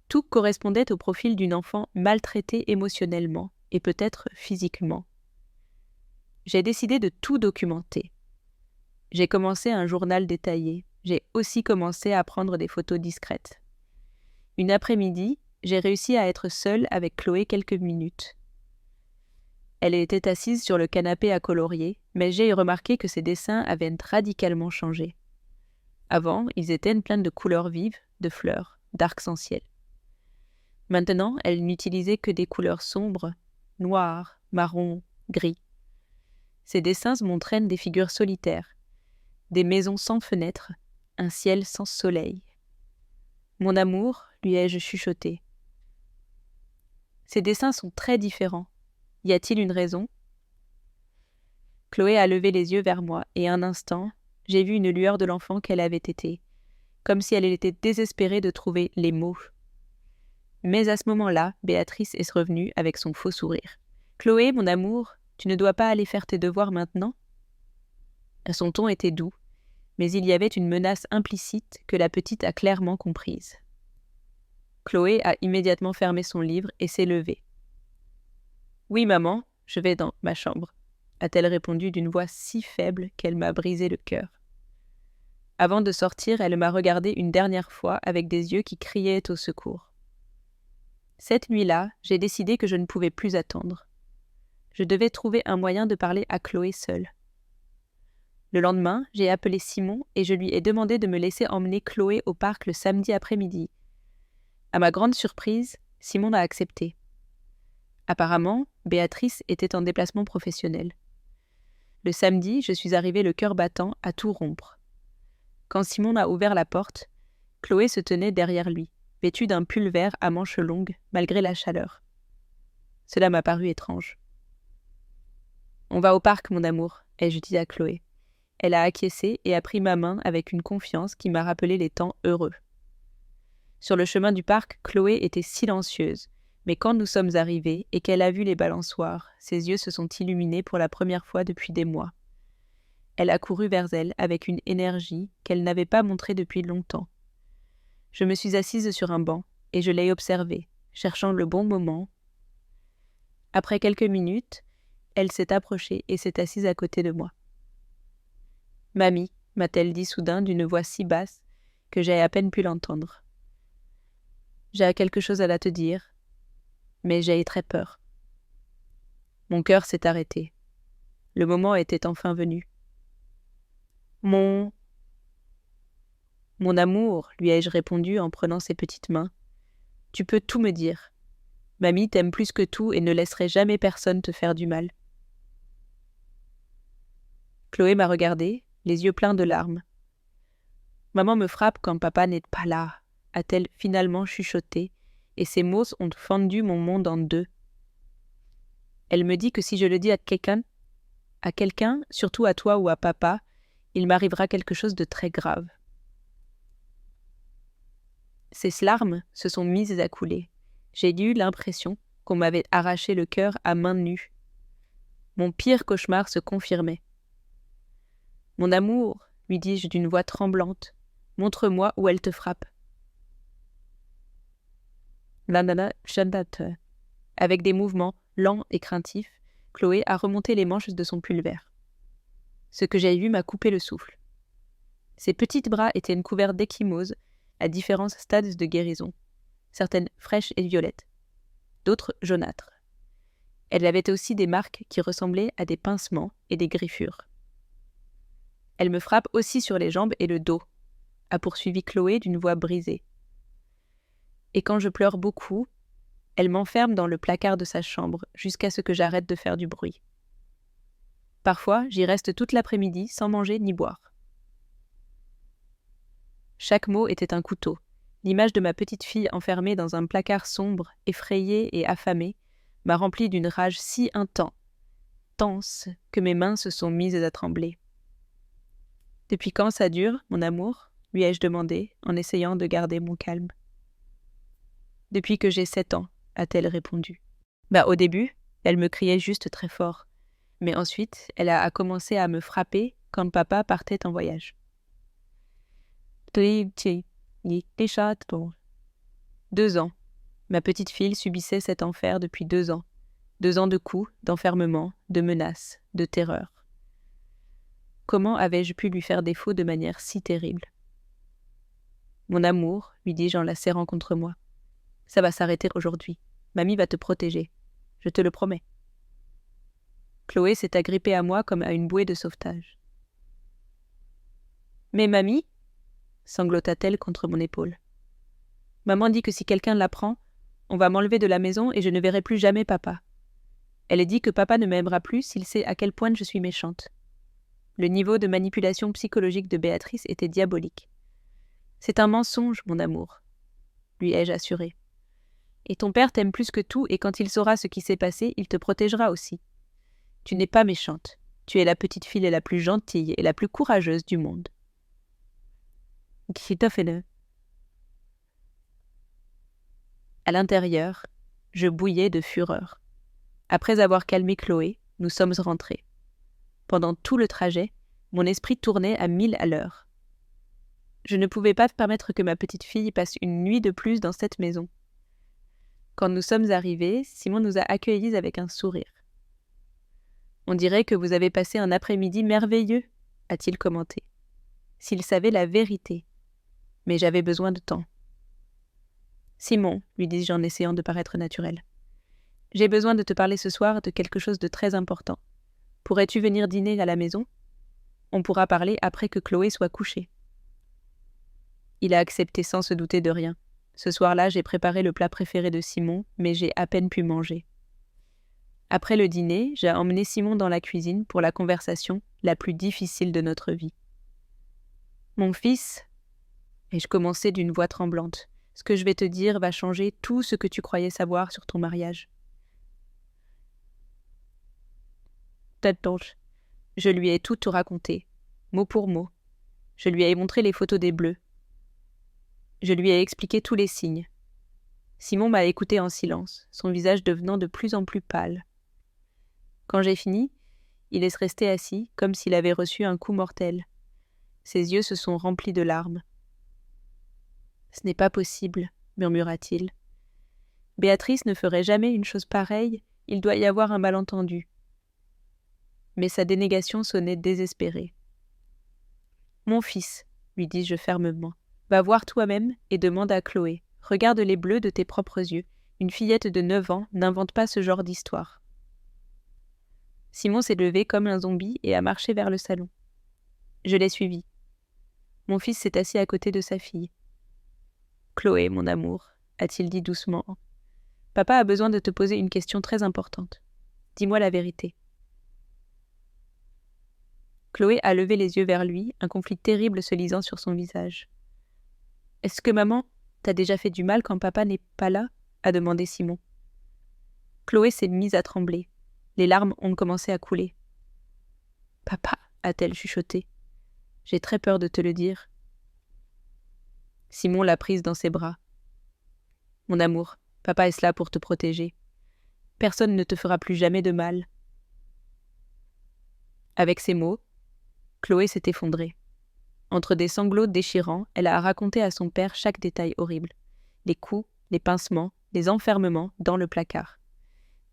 tout correspondait au profil d'une enfant maltraitée émotionnellement et peut-être physiquement. J'ai décidé de tout documenter. J'ai commencé un journal détaillé. J'ai aussi commencé à prendre des photos discrètes. Une après-midi, j'ai réussi à être seule avec Chloé quelques minutes. Elle était assise sur le canapé à colorier, mais j'ai remarqué que ses dessins avaient radicalement changé. Avant, ils étaient pleins de couleurs vives, de fleurs, d'arc-en-ciel. Maintenant, elle n'utilisait que des couleurs sombres, noires, marron, gris. Ses dessins montraient des figures solitaires, des maisons sans fenêtres, un ciel sans soleil. « Mon amour », lui ai-je chuchoté. Ces dessins sont très différents. Y a-t-il une raison ? Chloé a levé les yeux vers moi et un instant, j'ai vu une lueur de l'enfant qu'elle avait été, comme si elle était désespérée de trouver les mots. Mais à ce moment-là, Béatrice est revenue avec son faux sourire. « Chloé, mon amour, tu ne dois pas aller faire tes devoirs maintenant ?» Son ton était doux, mais il y avait une menace implicite que la petite a clairement comprise. Chloé a immédiatement fermé son livre et s'est levée. « Oui, maman, je vais dans ma chambre », a-t-elle répondu d'une voix si faible qu'elle m'a brisé le cœur. Avant de sortir, elle m'a regardé une dernière fois avec des yeux qui criaient au secours. Cette nuit-là, j'ai décidé que je ne pouvais plus attendre. Je devais trouver un moyen de parler à Chloé seule. Le lendemain, j'ai appelé Simon et je lui ai demandé de me laisser emmener Chloé au parc le samedi après-midi. À ma grande surprise, Simon a accepté. Apparemment, Béatrice était en déplacement professionnel. Le samedi, je suis arrivée le cœur battant à tout rompre. Quand Simon a ouvert la porte, Chloé se tenait derrière lui, vêtue d'un pull vert à manches longues, malgré la chaleur. Cela m'a paru étrange. « On va au parc, mon amour », ai-je dit à Chloé. Elle a acquiescé et a pris ma main avec une confiance qui m'a rappelé les temps heureux. Sur le chemin du parc, Chloé était silencieuse, mais quand nous sommes arrivés et qu'elle a vu les balançoires, ses yeux se sont illuminés pour la première fois depuis des mois. Elle a couru vers elle avec une énergie qu'elle n'avait pas montrée depuis longtemps. Je me suis assise sur un banc et je l'ai observée, cherchant le bon moment. Après quelques minutes, elle s'est approchée et s'est assise à côté de moi. « Mamie », m'a-t-elle dit soudain d'une voix si basse que j'ai à peine pu l'entendre. « J'ai quelque chose à te dire, mais j'ai très peur. » Mon cœur s'est arrêté. Le moment était enfin venu. « Mon amour, lui ai-je répondu en prenant ses petites mains. Tu peux tout me dire. Mamie t'aime plus que tout et ne laisserait jamais personne te faire du mal. Chloé m'a regardée, les yeux pleins de larmes. Maman me frappe quand papa n'est pas là, a-t-elle finalement chuchoté, et ses mots ont fendu mon monde en deux. Elle me dit que si je le dis à quelqu'un, surtout à toi ou à papa, il m'arrivera quelque chose de très grave. Ces larmes se sont mises à couler. J'ai eu l'impression qu'on m'avait arraché le cœur à main nue. Mon pire cauchemar se confirmait. « Mon amour, lui dis-je d'une voix tremblante, montre-moi où elle te frappe. » Avec des mouvements lents et craintifs, Chloé a remonté les manches de son pull vert. Ce que j'ai vu m'a coupé le souffle. Ses petits bras étaient couverts d'ecchymoses à différents stades de guérison, certaines fraîches et violettes, d'autres jaunâtres. Elle avait aussi des marques qui ressemblaient à des pincements et des griffures. Elle me frappe aussi sur les jambes et le dos, a poursuivi Chloé d'une voix brisée. Et quand je pleure beaucoup, elle m'enferme dans le placard de sa chambre jusqu'à ce que j'arrête de faire du bruit. Parfois, j'y reste toute l'après-midi sans manger ni boire. Chaque mot était un couteau. L'image de ma petite fille enfermée dans un placard sombre, effrayée et affamée, m'a rempli d'une rage si intense que mes mains se sont mises à trembler. « Depuis quand ça dure, mon amour ?» lui ai-je demandé, en essayant de garder mon calme. « Depuis que j'ai 7 ans, » a-t-elle répondu. Au début, elle me criait juste très fort, mais ensuite, elle a commencé à me frapper quand papa partait en voyage. 2 ans. Ma petite fille subissait cet enfer depuis 2 ans. 2 ans de coups, d'enfermement, de menaces, de terreur. Comment avais-je pu lui faire défaut de manière si terrible ? Mon amour, lui dis-je en la serrant contre moi. Ça va s'arrêter aujourd'hui. Mamie va te protéger. Je te le promets. Chloé s'est agrippée à moi comme à une bouée de sauvetage. Mais mamie, sanglota-t-elle contre mon épaule. Maman dit que si quelqu'un l'apprend, on va m'enlever de la maison et je ne verrai plus jamais papa. Elle dit que papa ne m'aimera plus s'il sait à quel point je suis méchante. Le niveau de manipulation psychologique de Béatrice était diabolique. C'est un mensonge, mon amour, lui ai-je assuré. Et ton père t'aime plus que tout et quand il saura ce qui s'est passé, il te protégera aussi. Tu n'es pas méchante. Tu es la petite fille la plus gentille et la plus courageuse du monde. À l'intérieur, je bouillais de fureur. Après avoir calmé Chloé, nous sommes rentrés. Pendant tout le trajet, mon esprit tournait à 1000 à l'heure. Je ne pouvais pas permettre que ma petite fille passe une nuit de plus dans cette maison. Quand nous sommes arrivés, Simon nous a accueillis avec un sourire. « On dirait que vous avez passé un après-midi merveilleux, » a-t-il commenté. S'il savait la vérité. Mais j'avais besoin de temps. « Simon, » lui dis-je en essayant de paraître naturel, « j'ai besoin de te parler ce soir de quelque chose de très important. Pourrais-tu venir dîner à la maison ? On pourra parler après que Chloé soit couchée. » Il a accepté sans se douter de rien. Ce soir-là, j'ai préparé le plat préféré de Simon, mais j'ai à peine pu manger. Après le dîner, j'ai emmené Simon dans la cuisine pour la conversation la plus difficile de notre vie. « Mon fils, » ai-je commencé d'une voix tremblante, « ce que je vais te dire va changer tout ce que tu croyais savoir sur ton mariage. » Je lui ai tout raconté, mot pour mot. Je lui ai montré les photos des bleus. Je lui ai expliqué tous les signes. Simon m'a écouté en silence, son visage devenant de plus en plus pâle. Quand j'ai fini, il est resté assis, comme s'il avait reçu un coup mortel. Ses yeux se sont remplis de larmes. « Ce n'est pas possible, » murmura-t-il. « Béatrice ne ferait jamais une chose pareille, il doit y avoir un malentendu. » Mais sa dénégation sonnait désespérée. « Mon fils, » lui dis-je fermement, « va voir toi-même et demande à Chloé. Regarde les bleus de tes propres yeux. Une fillette de 9 ans n'invente pas ce genre d'histoire. » Simon s'est levé comme un zombie et a marché vers le salon. Je l'ai suivi. Mon fils s'est assis à côté de sa fille. « Chloé, mon amour, » a-t-il dit doucement, « papa a besoin de te poser une question très importante. Dis-moi la vérité. » Chloé a levé les yeux vers lui, un conflit terrible se lisant sur son visage. « Est-ce que maman t'a déjà fait du mal quand papa n'est pas là ?» a demandé Simon. Chloé s'est mise à trembler. Les larmes ont commencé à couler. « Papa » a-t-elle chuchoté. « J'ai très peur de te le dire. » Simon l'a prise dans ses bras. « Mon amour, papa est là pour te protéger. Personne ne te fera plus jamais de mal. » Avec ces mots, Chloé s'est effondrée. Entre des sanglots déchirants, elle a raconté à son père chaque détail horrible. Les coups, les pincements, les enfermements dans le placard.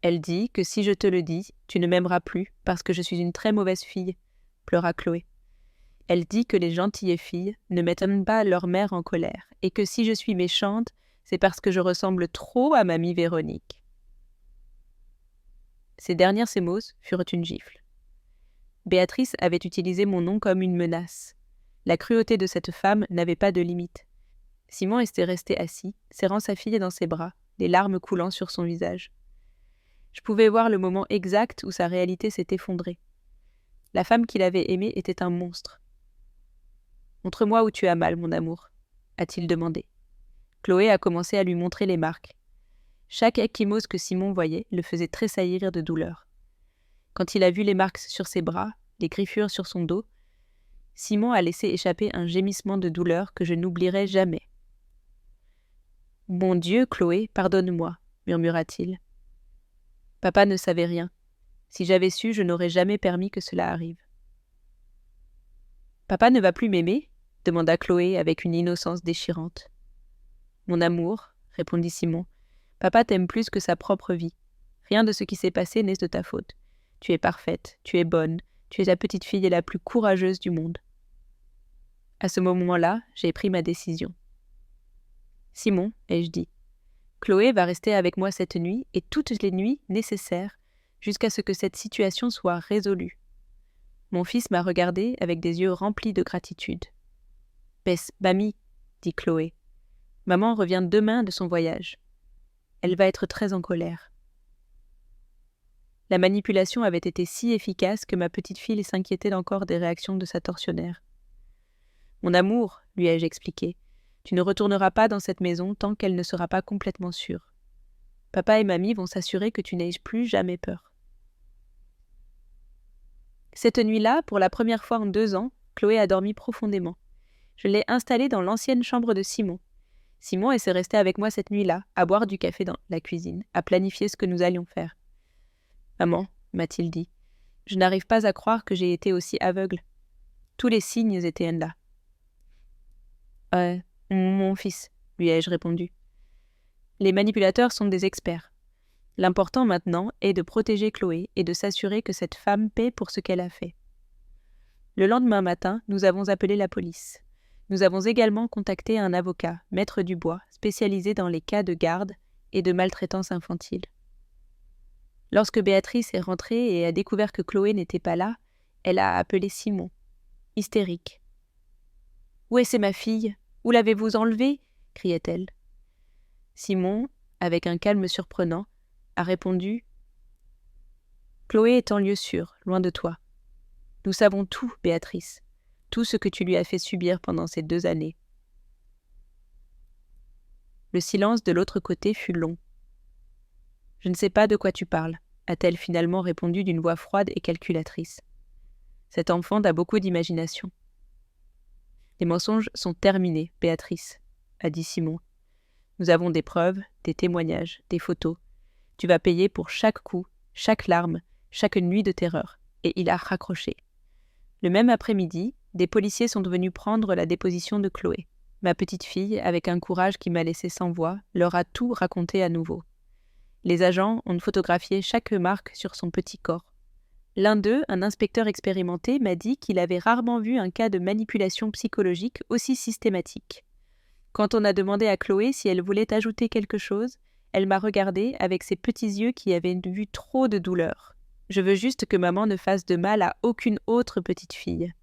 Elle dit que si je te le dis, tu ne m'aimeras plus parce que je suis une très mauvaise fille, pleura Chloé. Elle dit que les gentilles filles ne mettent pas leur mère en colère et que si je suis méchante, c'est parce que je ressemble trop à mamie Véronique. Ces dernières sémoses furent une gifle. Béatrice avait utilisé mon nom comme une menace. La cruauté de cette femme n'avait pas de limite. Simon était resté assis, serrant sa fille dans ses bras, les larmes coulant sur son visage. Je pouvais voir le moment exact où sa réalité s'est effondrée. La femme qu'il avait aimée était un monstre. « Montre-moi où tu as mal, mon amour, » a-t-il demandé. Chloé a commencé à lui montrer les marques. Chaque ecchymose que Simon voyait le faisait tressaillir de douleur. Quand il a vu les marques sur ses bras, les griffures sur son dos, Simon a laissé échapper un gémissement de douleur que je n'oublierai jamais. « Mon Dieu, Chloé, pardonne-moi, » murmura-t-il. Papa ne savait rien. Si j'avais su, je n'aurais jamais permis que cela arrive. « Papa ne va plus m'aimer ?» demanda Chloé avec une innocence déchirante. « Mon amour, répondit Simon, papa t'aime plus que sa propre vie. Rien de ce qui s'est passé n'est de ta faute. Tu es parfaite, tu es bonne, tu es la petite fille la plus courageuse du monde. » À ce moment-là, j'ai pris ma décision. « Simon, ai-je dit, Chloé va rester avec moi cette nuit et toutes les nuits nécessaires jusqu'à ce que cette situation soit résolue. » Mon fils m'a regardé avec des yeux remplis de gratitude. « Bess, Bami, dit Chloé, maman revient demain de son voyage. Elle va être très en colère. » La manipulation avait été si efficace que ma petite fille s'inquiétait encore des réactions de sa tortionnaire. « Mon amour, lui ai-je expliqué, tu ne retourneras pas dans cette maison tant qu'elle ne sera pas complètement sûre. Papa et mamie vont s'assurer que tu n'aies plus jamais peur. » Cette nuit-là, pour la première fois en 2 ans, Chloé a dormi profondément. Je l'ai installée dans l'ancienne chambre de Simon. Simon est resté avec moi cette nuit-là, à boire du café dans la cuisine, à planifier ce que nous allions faire. « Maman, m'a-t-il dit, je n'arrive pas à croire que j'ai été aussi aveugle. Tous les signes étaient là. » « Mon fils, lui ai-je répondu. Les manipulateurs sont des experts. L'important maintenant est de protéger Chloé et de s'assurer que cette femme paie pour ce qu'elle a fait. » Le lendemain matin, nous avons appelé la police. Nous avons également contacté un avocat, Maître Dubois, spécialisé dans les cas de garde et de maltraitance infantile. Lorsque Béatrice est rentrée et a découvert que Chloé n'était pas là, elle a appelé Simon, hystérique. « Où est ma fille ? Où l'avez-vous enlevée ?» criait-elle. Simon, avec un calme surprenant, a répondu « Chloé est en lieu sûr, loin de toi. Nous savons tout, Béatrice, tout ce que tu lui as fait subir pendant ces 2 années. » Le silence de l'autre côté fut long. « Je ne sais pas de quoi tu parles, » a-t-elle finalement répondu d'une voix froide et calculatrice. Cet enfant a beaucoup d'imagination. « Les mensonges sont terminés, Béatrice, » a dit Simon. « Nous avons des preuves, des témoignages, des photos. Tu vas payer pour chaque coup, chaque larme, chaque nuit de terreur. » Et il a raccroché. Le même après-midi, des policiers sont venus prendre la déposition de Chloé. Ma petite fille, avec un courage qui m'a laissé sans voix, leur a tout raconté à nouveau. Les agents ont photographié chaque marque sur son petit corps. L'un d'eux, un inspecteur expérimenté, m'a dit qu'il avait rarement vu un cas de manipulation psychologique aussi systématique. Quand on a demandé à Chloé si elle voulait ajouter quelque chose, elle m'a regardé avec ses petits yeux qui avaient vu trop de douleur. « Je veux juste que maman ne fasse de mal à aucune autre petite fille, »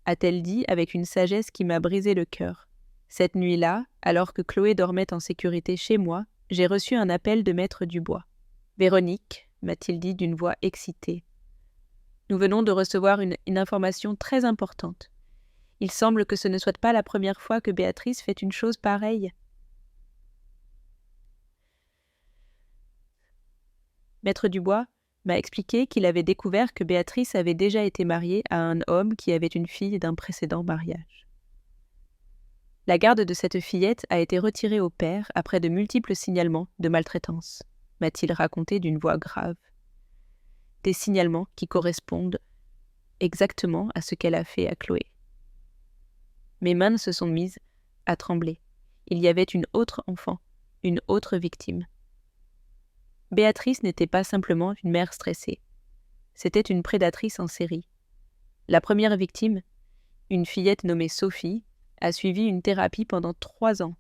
a-t-elle dit avec une sagesse qui m'a brisé le cœur. Cette nuit-là, alors que Chloé dormait en sécurité chez moi, j'ai reçu un appel de Maître Dubois. « Véronique, » m'a-t-il dit d'une voix excitée. « Nous venons de recevoir une information très importante. Il semble que ce ne soit pas la première fois que Béatrice fait une chose pareille. » Maître Dubois m'a expliqué qu'il avait découvert que Béatrice avait déjà été mariée à un homme qui avait une fille d'un précédent mariage. La garde de cette fillette a été retirée au père après de multiples signalements de maltraitance, m'a-t-il raconté d'une voix grave. Des signalements qui correspondent exactement à ce qu'elle a fait à Chloé. Mes mains se sont mises à trembler. Il y avait une autre enfant, une autre victime. Béatrice n'était pas simplement une mère stressée. C'était une prédatrice en série. La première victime, une fillette nommée Sophie, a suivi une thérapie pendant 3 ans.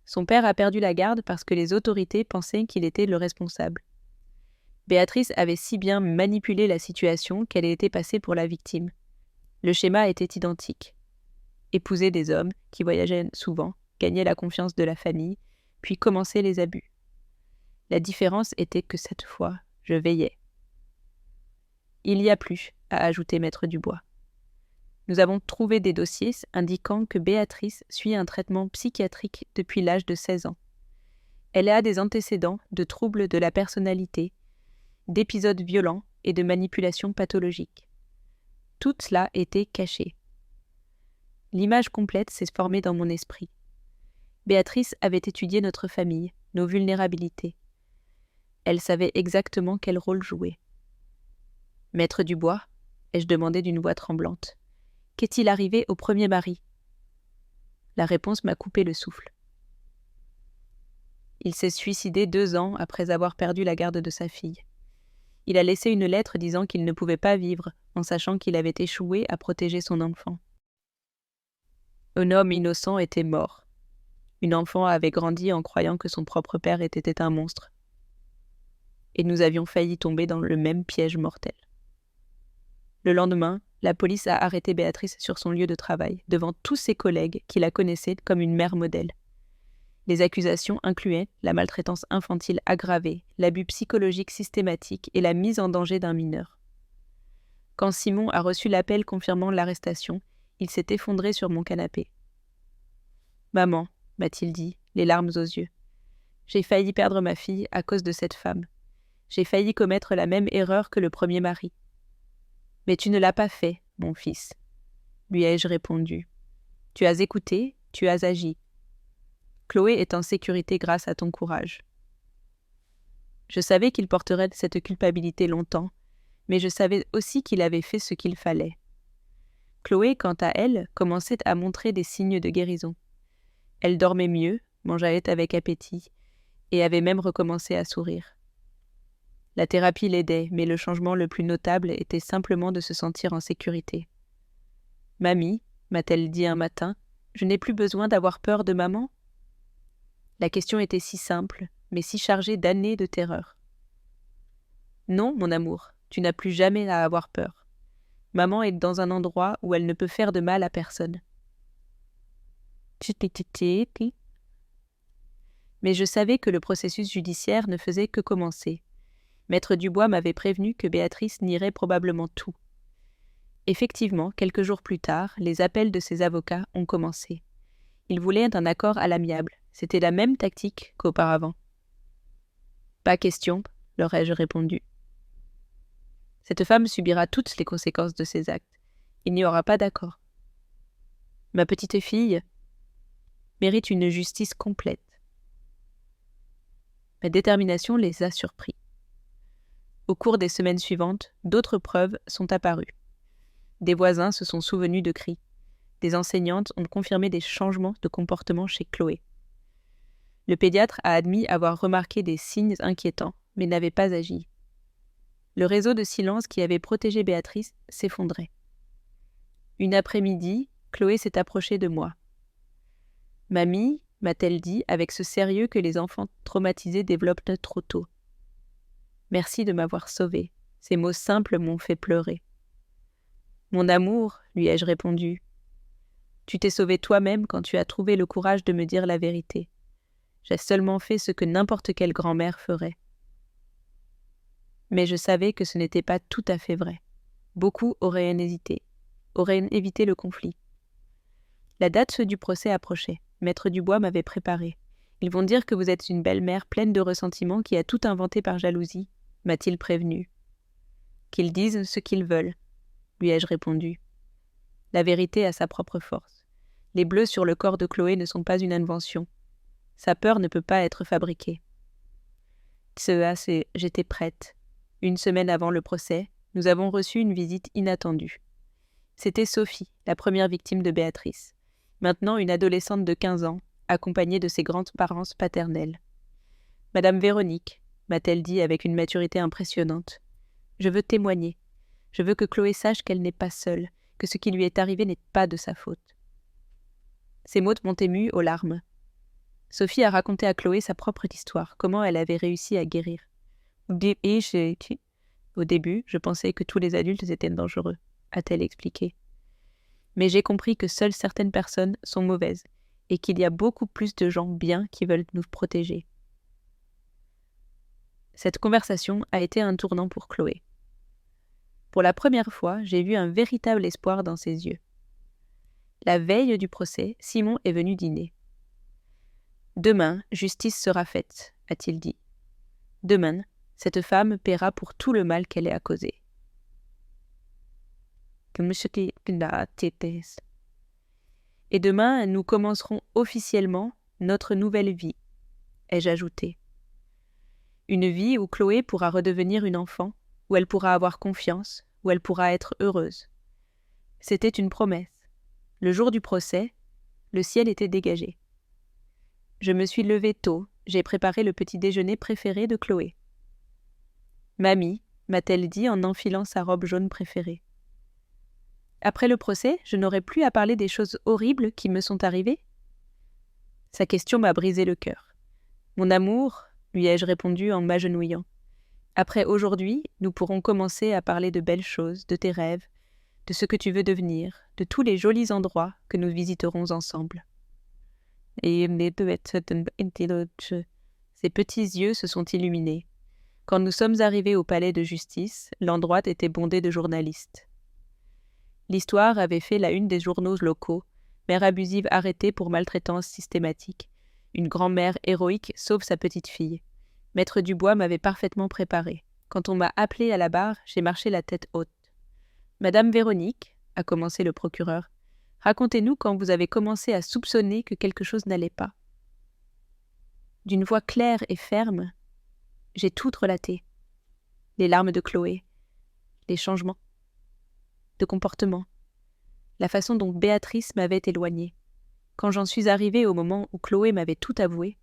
Son père a perdu la garde parce que les autorités pensaient qu'il était le responsable. Béatrice avait si bien manipulé la situation qu'elle était passée pour la victime. Le schéma était identique. Épouser des hommes qui voyageaient souvent, gagner la confiance de la famille, puis commencer les abus. La différence était que cette fois, je veillais. Il y a plus, a ajouté Maître Dubois. Nous avons trouvé des dossiers indiquant que Béatrice suit un traitement psychiatrique depuis l'âge de 16 ans. Elle a des antécédents de troubles de la personnalité, d'épisodes violents et de manipulations pathologiques. Tout cela était caché. L'image complète s'est formée dans mon esprit. Béatrice avait étudié notre famille, nos vulnérabilités. Elle savait exactement quel rôle jouer. « Maître Dubois ?» ai-je demandé d'une voix tremblante. « Qu'est-il arrivé au premier mari ? La réponse m'a coupé le souffle. Il s'est suicidé 2 ans après avoir perdu la garde de sa fille. Il a laissé une lettre disant qu'il ne pouvait pas vivre, en sachant qu'il avait échoué à protéger son enfant. Un homme innocent était mort. Une enfant avait grandi en croyant que son propre père était un monstre. Et nous avions failli tomber dans le même piège mortel. Le lendemain, la police a arrêté Béatrice sur son lieu de travail, devant tous ses collègues qui la connaissaient comme une mère modèle. Les accusations incluaient la maltraitance infantile aggravée, l'abus psychologique systématique et la mise en danger d'un mineur. Quand Simon a reçu l'appel confirmant l'arrestation, il s'est effondré sur mon canapé. « Maman, m'a-t-il dit, les larmes aux yeux. J'ai failli perdre ma fille à cause de cette femme. J'ai failli commettre la même erreur que le premier mari. Mais tu ne l'as pas fait, mon fils, lui ai-je répondu. Tu as écouté, tu as agi. Chloé est en sécurité grâce à ton courage. Je savais qu'il porterait cette culpabilité longtemps, mais je savais aussi qu'il avait fait ce qu'il fallait. Chloé, quant à elle, commençait à montrer des signes de guérison. Elle dormait mieux, mangeait avec appétit, et avait même recommencé à sourire. La thérapie l'aidait, mais le changement le plus notable était simplement de se sentir en sécurité. « Mamie, m'a-t-elle dit un matin, je n'ai plus besoin d'avoir peur de maman ?» La question était si simple, mais si chargée d'années de terreur. « Non, mon amour, tu n'as plus jamais à avoir peur. Maman est dans un endroit où elle ne peut faire de mal à personne. » Mais je savais que le processus judiciaire ne faisait que commencer. Maître Dubois m'avait prévenu que Béatrice nierait probablement tout. Effectivement, quelques jours plus tard, les appels de ses avocats ont commencé. Ils voulaient un accord à l'amiable. C'était la même tactique qu'auparavant. « Pas question, leur ai-je répondu. Cette femme subira toutes les conséquences de ses actes. Il n'y aura pas d'accord. Ma petite fille mérite une justice complète. » Ma détermination les a surpris. Au cours des semaines suivantes, d'autres preuves sont apparues. Des voisins se sont souvenus de cris. Des enseignantes ont confirmé des changements de comportement chez Chloé. Le pédiatre a admis avoir remarqué des signes inquiétants, mais n'avait pas agi. Le réseau de silence qui avait protégé Béatrice s'effondrait. Une après-midi, Chloé s'est approchée de moi. « Mamie, m'a-t-elle dit avec ce sérieux que les enfants traumatisés développent trop tôt. Merci de m'avoir sauvée. Ces mots simples m'ont fait pleurer. Mon amour, lui ai-je répondu. Tu t'es sauvé toi-même quand tu as trouvé le courage de me dire la vérité. J'ai seulement fait ce que n'importe quelle grand-mère ferait. Mais je savais que ce n'était pas tout à fait vrai. Beaucoup auraient hésité, auraient évité le conflit. La date du procès approchait. Maître Dubois m'avait préparé. Ils vont dire que vous êtes une belle-mère pleine de ressentiment qui a tout inventé par jalousie, m'a-t-il prévenu. Qu'ils disent ce qu'ils veulent, lui ai-je répondu. La vérité a sa propre force. Les bleus sur le corps de Chloé ne sont pas une invention. Sa peur ne peut pas être fabriquée. J'étais prête. Une semaine avant le procès, nous avons reçu une visite inattendue. C'était Sophie, la première victime de Béatrice. Maintenant une adolescente de 15 ans, accompagnée de ses grands-parents paternels. « Madame Véronique », m'a-t-elle dit avec une maturité impressionnante, « je veux témoigner. Je veux que Chloé sache qu'elle n'est pas seule, que ce qui lui est arrivé n'est pas de sa faute. » Ces mots m'ont émue aux larmes. Sophie a raconté à Chloé sa propre histoire, comment elle avait réussi à guérir. Au début, je pensais que tous les adultes étaient dangereux, a-t-elle expliqué. Mais j'ai compris que seules certaines personnes sont mauvaises et qu'il y a beaucoup plus de gens bien qui veulent nous protéger. Cette conversation a été un tournant pour Chloé. Pour la première fois, j'ai vu un véritable espoir dans ses yeux. La veille du procès, Simon est venu dîner. « Demain, justice sera faite, a-t-il dit. Demain, cette femme paiera pour tout le mal qu'elle a causé. » Et demain, nous commencerons officiellement notre nouvelle vie, ai-je ajouté. Une vie où Chloé pourra redevenir une enfant, où elle pourra avoir confiance, où elle pourra être heureuse. C'était une promesse. Le jour du procès, Le ciel était dégagé. Je me suis levée tôt, j'ai préparé le petit déjeuner préféré de Chloé. « Mamie », m'a-t-elle dit en enfilant sa robe jaune préférée. Après le procès, je n'aurai plus à parler des choses horribles qui me sont arrivées ? Sa question m'a brisé le cœur. Mon amour, lui ai-je répondu en m'agenouillant. Après aujourd'hui, nous pourrons commencer à parler de belles choses, de tes rêves, de ce que tu veux devenir, de tous les jolis endroits que nous visiterons ensemble. Et ses petits yeux se sont illuminés. Quand nous sommes arrivés au palais de justice, l'endroit était bondé de journalistes. L'histoire avait fait la une des journaux locaux, mère abusive arrêtée pour maltraitance systématique. Une grand-mère héroïque sauve sa petite fille. Maître Dubois m'avait parfaitement préparé. Quand on m'a appelé à la barre, j'ai marché la tête haute. « Madame Véronique, » a commencé le procureur, « racontez-nous quand vous avez commencé à soupçonner que quelque chose n'allait pas. » D'une voix claire et ferme, j'ai tout relaté. Les larmes de Chloé, les changements de comportement, la façon dont Béatrice m'avait éloignée. Quand j'en suis arrivée au moment où Chloé m'avait tout avoué,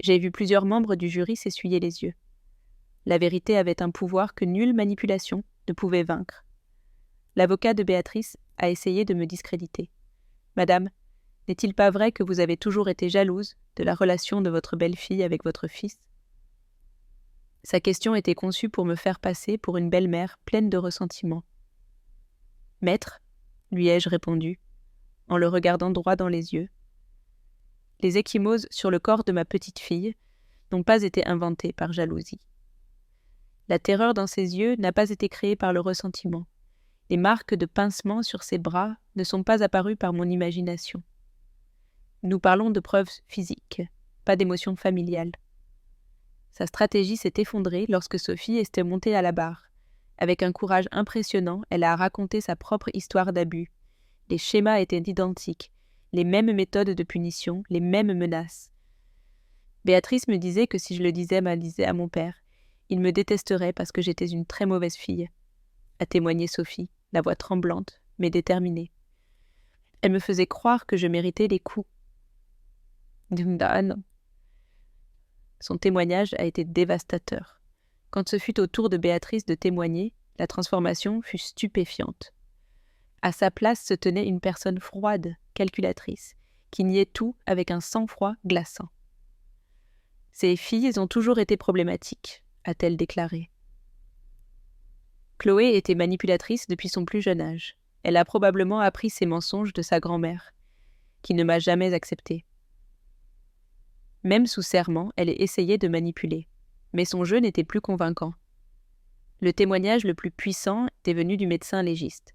j'ai vu plusieurs membres du jury s'essuyer les yeux. La vérité avait un pouvoir que nulle manipulation ne pouvait vaincre. L'avocat de Béatrice a essayé de me discréditer. « Madame, n'est-il pas vrai que vous avez toujours été jalouse de la relation de votre belle-fille avec votre fils ?» Sa question était conçue pour me faire passer pour une belle-mère pleine de ressentiment. « Maître, » lui ai-je répondu, en le regardant droit dans les yeux, « les ecchymoses sur le corps de ma petite fille n'ont pas été inventées par jalousie. La terreur dans ses yeux n'a pas été créée par le ressentiment. Les marques de pincement sur ses bras ne sont pas apparues par mon imagination. Nous parlons de preuves physiques, pas d'émotions familiales. » Sa stratégie s'est effondrée lorsque Sophie était montée à la barre. Avec un courage impressionnant, elle a raconté sa propre histoire d'abus. Les schémas étaient identiques, les mêmes méthodes de punition, les mêmes menaces. Béatrice me disait que si je le disais à mon père, il me détesterait parce que j'étais une très mauvaise fille, a témoigné Sophie, la voix tremblante, mais déterminée. Elle me faisait croire que je méritais les coups. Son témoignage a été dévastateur. Quand ce fut au tour de Béatrice de témoigner, la transformation fut stupéfiante. À sa place se tenait une personne froide, calculatrice, qui niait tout avec un sang-froid glaçant. « Ces filles ont toujours été problématiques », a-t-elle déclaré. Chloé était manipulatrice depuis son plus jeune âge. Elle a probablement appris ces mensonges de sa grand-mère, qui ne m'a jamais acceptée. Même sous serment, elle essayait de manipuler. Mais son jeu n'était plus convaincant. Le témoignage le plus puissant était venu du médecin légiste.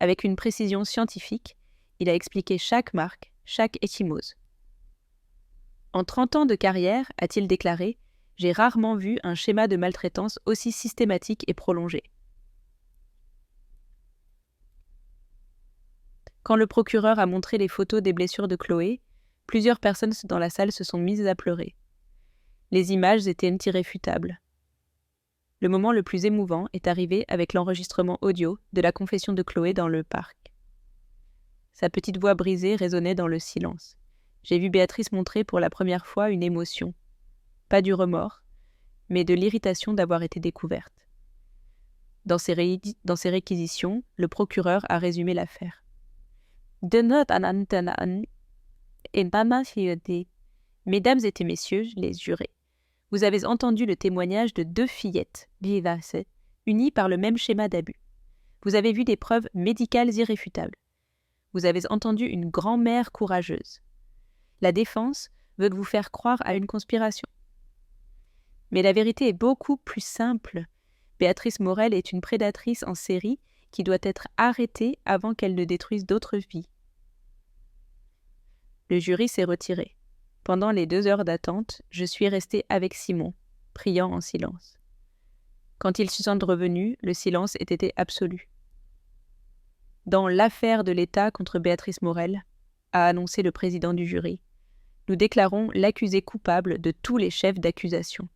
Avec une précision scientifique, il a expliqué chaque marque, chaque ecchymose. En 30 ans de carrière, a-t-il déclaré, j'ai rarement vu un schéma de maltraitance aussi systématique et prolongé. Quand le procureur a montré les photos des blessures de Chloé, plusieurs personnes dans la salle se sont mises à pleurer. Les images étaient irréfutables. Le moment le plus émouvant est arrivé avec l'enregistrement audio de la confession de Chloé dans le parc. Sa petite voix brisée résonnait dans le silence. J'ai vu Béatrice montrer pour la première fois une émotion. Pas du remords, mais de l'irritation d'avoir été découverte. Dans ses réquisitions, le procureur a résumé l'affaire. Mesdames et messieurs, les jurés, vous avez entendu le témoignage de 2 fillettes, vivaces, unies par le même schéma d'abus. Vous avez vu des preuves médicales irréfutables. Vous avez entendu une grand-mère courageuse. La défense veut vous faire croire à une conspiration. Mais la vérité est beaucoup plus simple. Béatrice Morel est une prédatrice en série qui doit être arrêtée avant qu'elle ne détruise d'autres vies. Le jury s'est retiré. Pendant les 2 heures d'attente, je suis restée avec Simon, priant en silence. Quand ils se sont revenus, le silence était absolu. Dans l'affaire de l'État contre Béatrice Morel, a annoncé le président du jury, nous déclarons l'accusé coupable de tous les chefs d'accusation.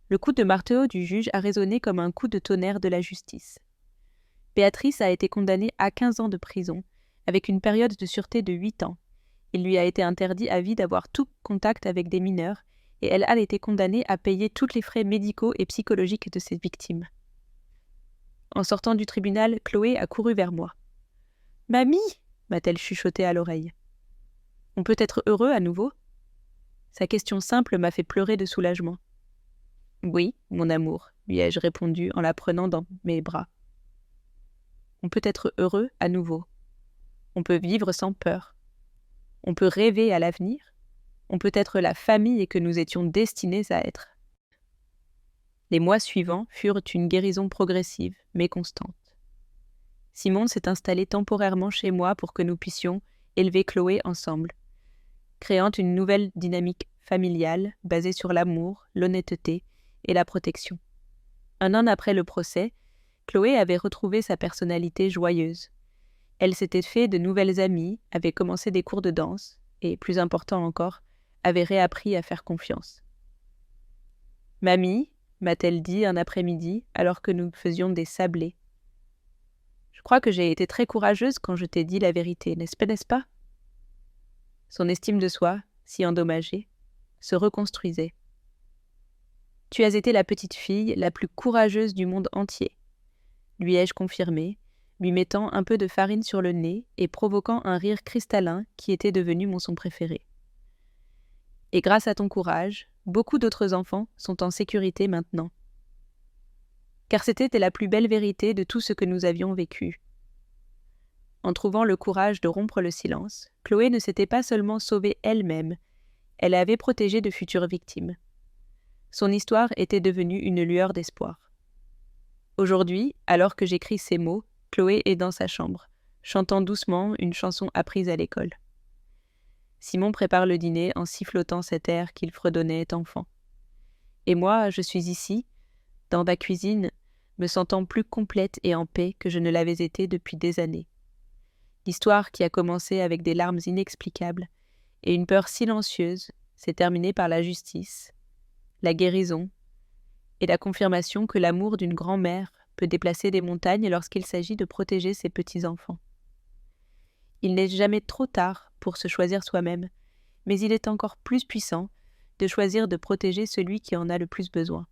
Le coup de marteau du juge a résonné comme un coup de tonnerre de la justice. Béatrice a été condamnée à 15 ans de prison, avec une période de sûreté de 8 ans. Il lui a été interdit à vie d'avoir tout contact avec des mineurs, et elle a été condamnée à payer tous les frais médicaux et psychologiques de ses victimes. En sortant du tribunal, Chloé a couru vers moi. « Mamie !» m'a-t-elle chuchoté à l'oreille. « On peut être heureux à nouveau ?» Sa question simple m'a fait pleurer de soulagement. « Oui, mon amour, » lui ai-je répondu en la prenant dans mes bras. On peut être heureux à nouveau. On peut vivre sans peur. On peut rêver à l'avenir. On peut être la famille que nous étions destinés à être. Les mois suivants furent une guérison progressive, mais constante. Simon s'est installé temporairement chez moi pour que nous puissions élever Chloé ensemble, créant une nouvelle dynamique familiale basée sur l'amour, l'honnêteté et la protection. 1 an après le procès, Chloé avait retrouvé sa personnalité joyeuse. Elle s'était fait de nouvelles amies, avait commencé des cours de danse et, plus important encore, avait réappris à faire confiance. « Mamie » m'a-t-elle dit un après-midi alors que nous faisions des sablés. « Je crois que j'ai été très courageuse quand je t'ai dit la vérité, n'est-ce pas ?» Son estime de soi, si endommagée, se reconstruisait. « Tu as été la petite fille la plus courageuse du monde entier, » lui ai-je confirmé, lui mettant un peu de farine sur le nez et provoquant un rire cristallin qui était devenu mon son préféré. « Et grâce à ton courage, beaucoup d'autres enfants sont en sécurité maintenant. » Car c'était la plus belle vérité de tout ce que nous avions vécu. En trouvant le courage de rompre le silence, Chloé ne s'était pas seulement sauvée elle-même, elle avait protégé de futures victimes. Son histoire était devenue une lueur d'espoir. Aujourd'hui, alors que j'écris ces mots, Chloé est dans sa chambre, chantant doucement une chanson apprise à l'école. Simon prépare le dîner en sifflotant cet air qu'il fredonnait enfant. Et moi, je suis ici, dans ma cuisine, me sentant plus complète et en paix que je ne l'avais été depuis des années. L'histoire qui a commencé avec des larmes inexplicables et une peur silencieuse s'est terminée par la justice, la guérison et la confirmation que l'amour d'une grand-mère peut déplacer des montagnes lorsqu'il s'agit de protéger ses petits-enfants. Il n'est jamais trop tard pour se choisir soi-même, mais il est encore plus puissant de choisir de protéger celui qui en a le plus besoin.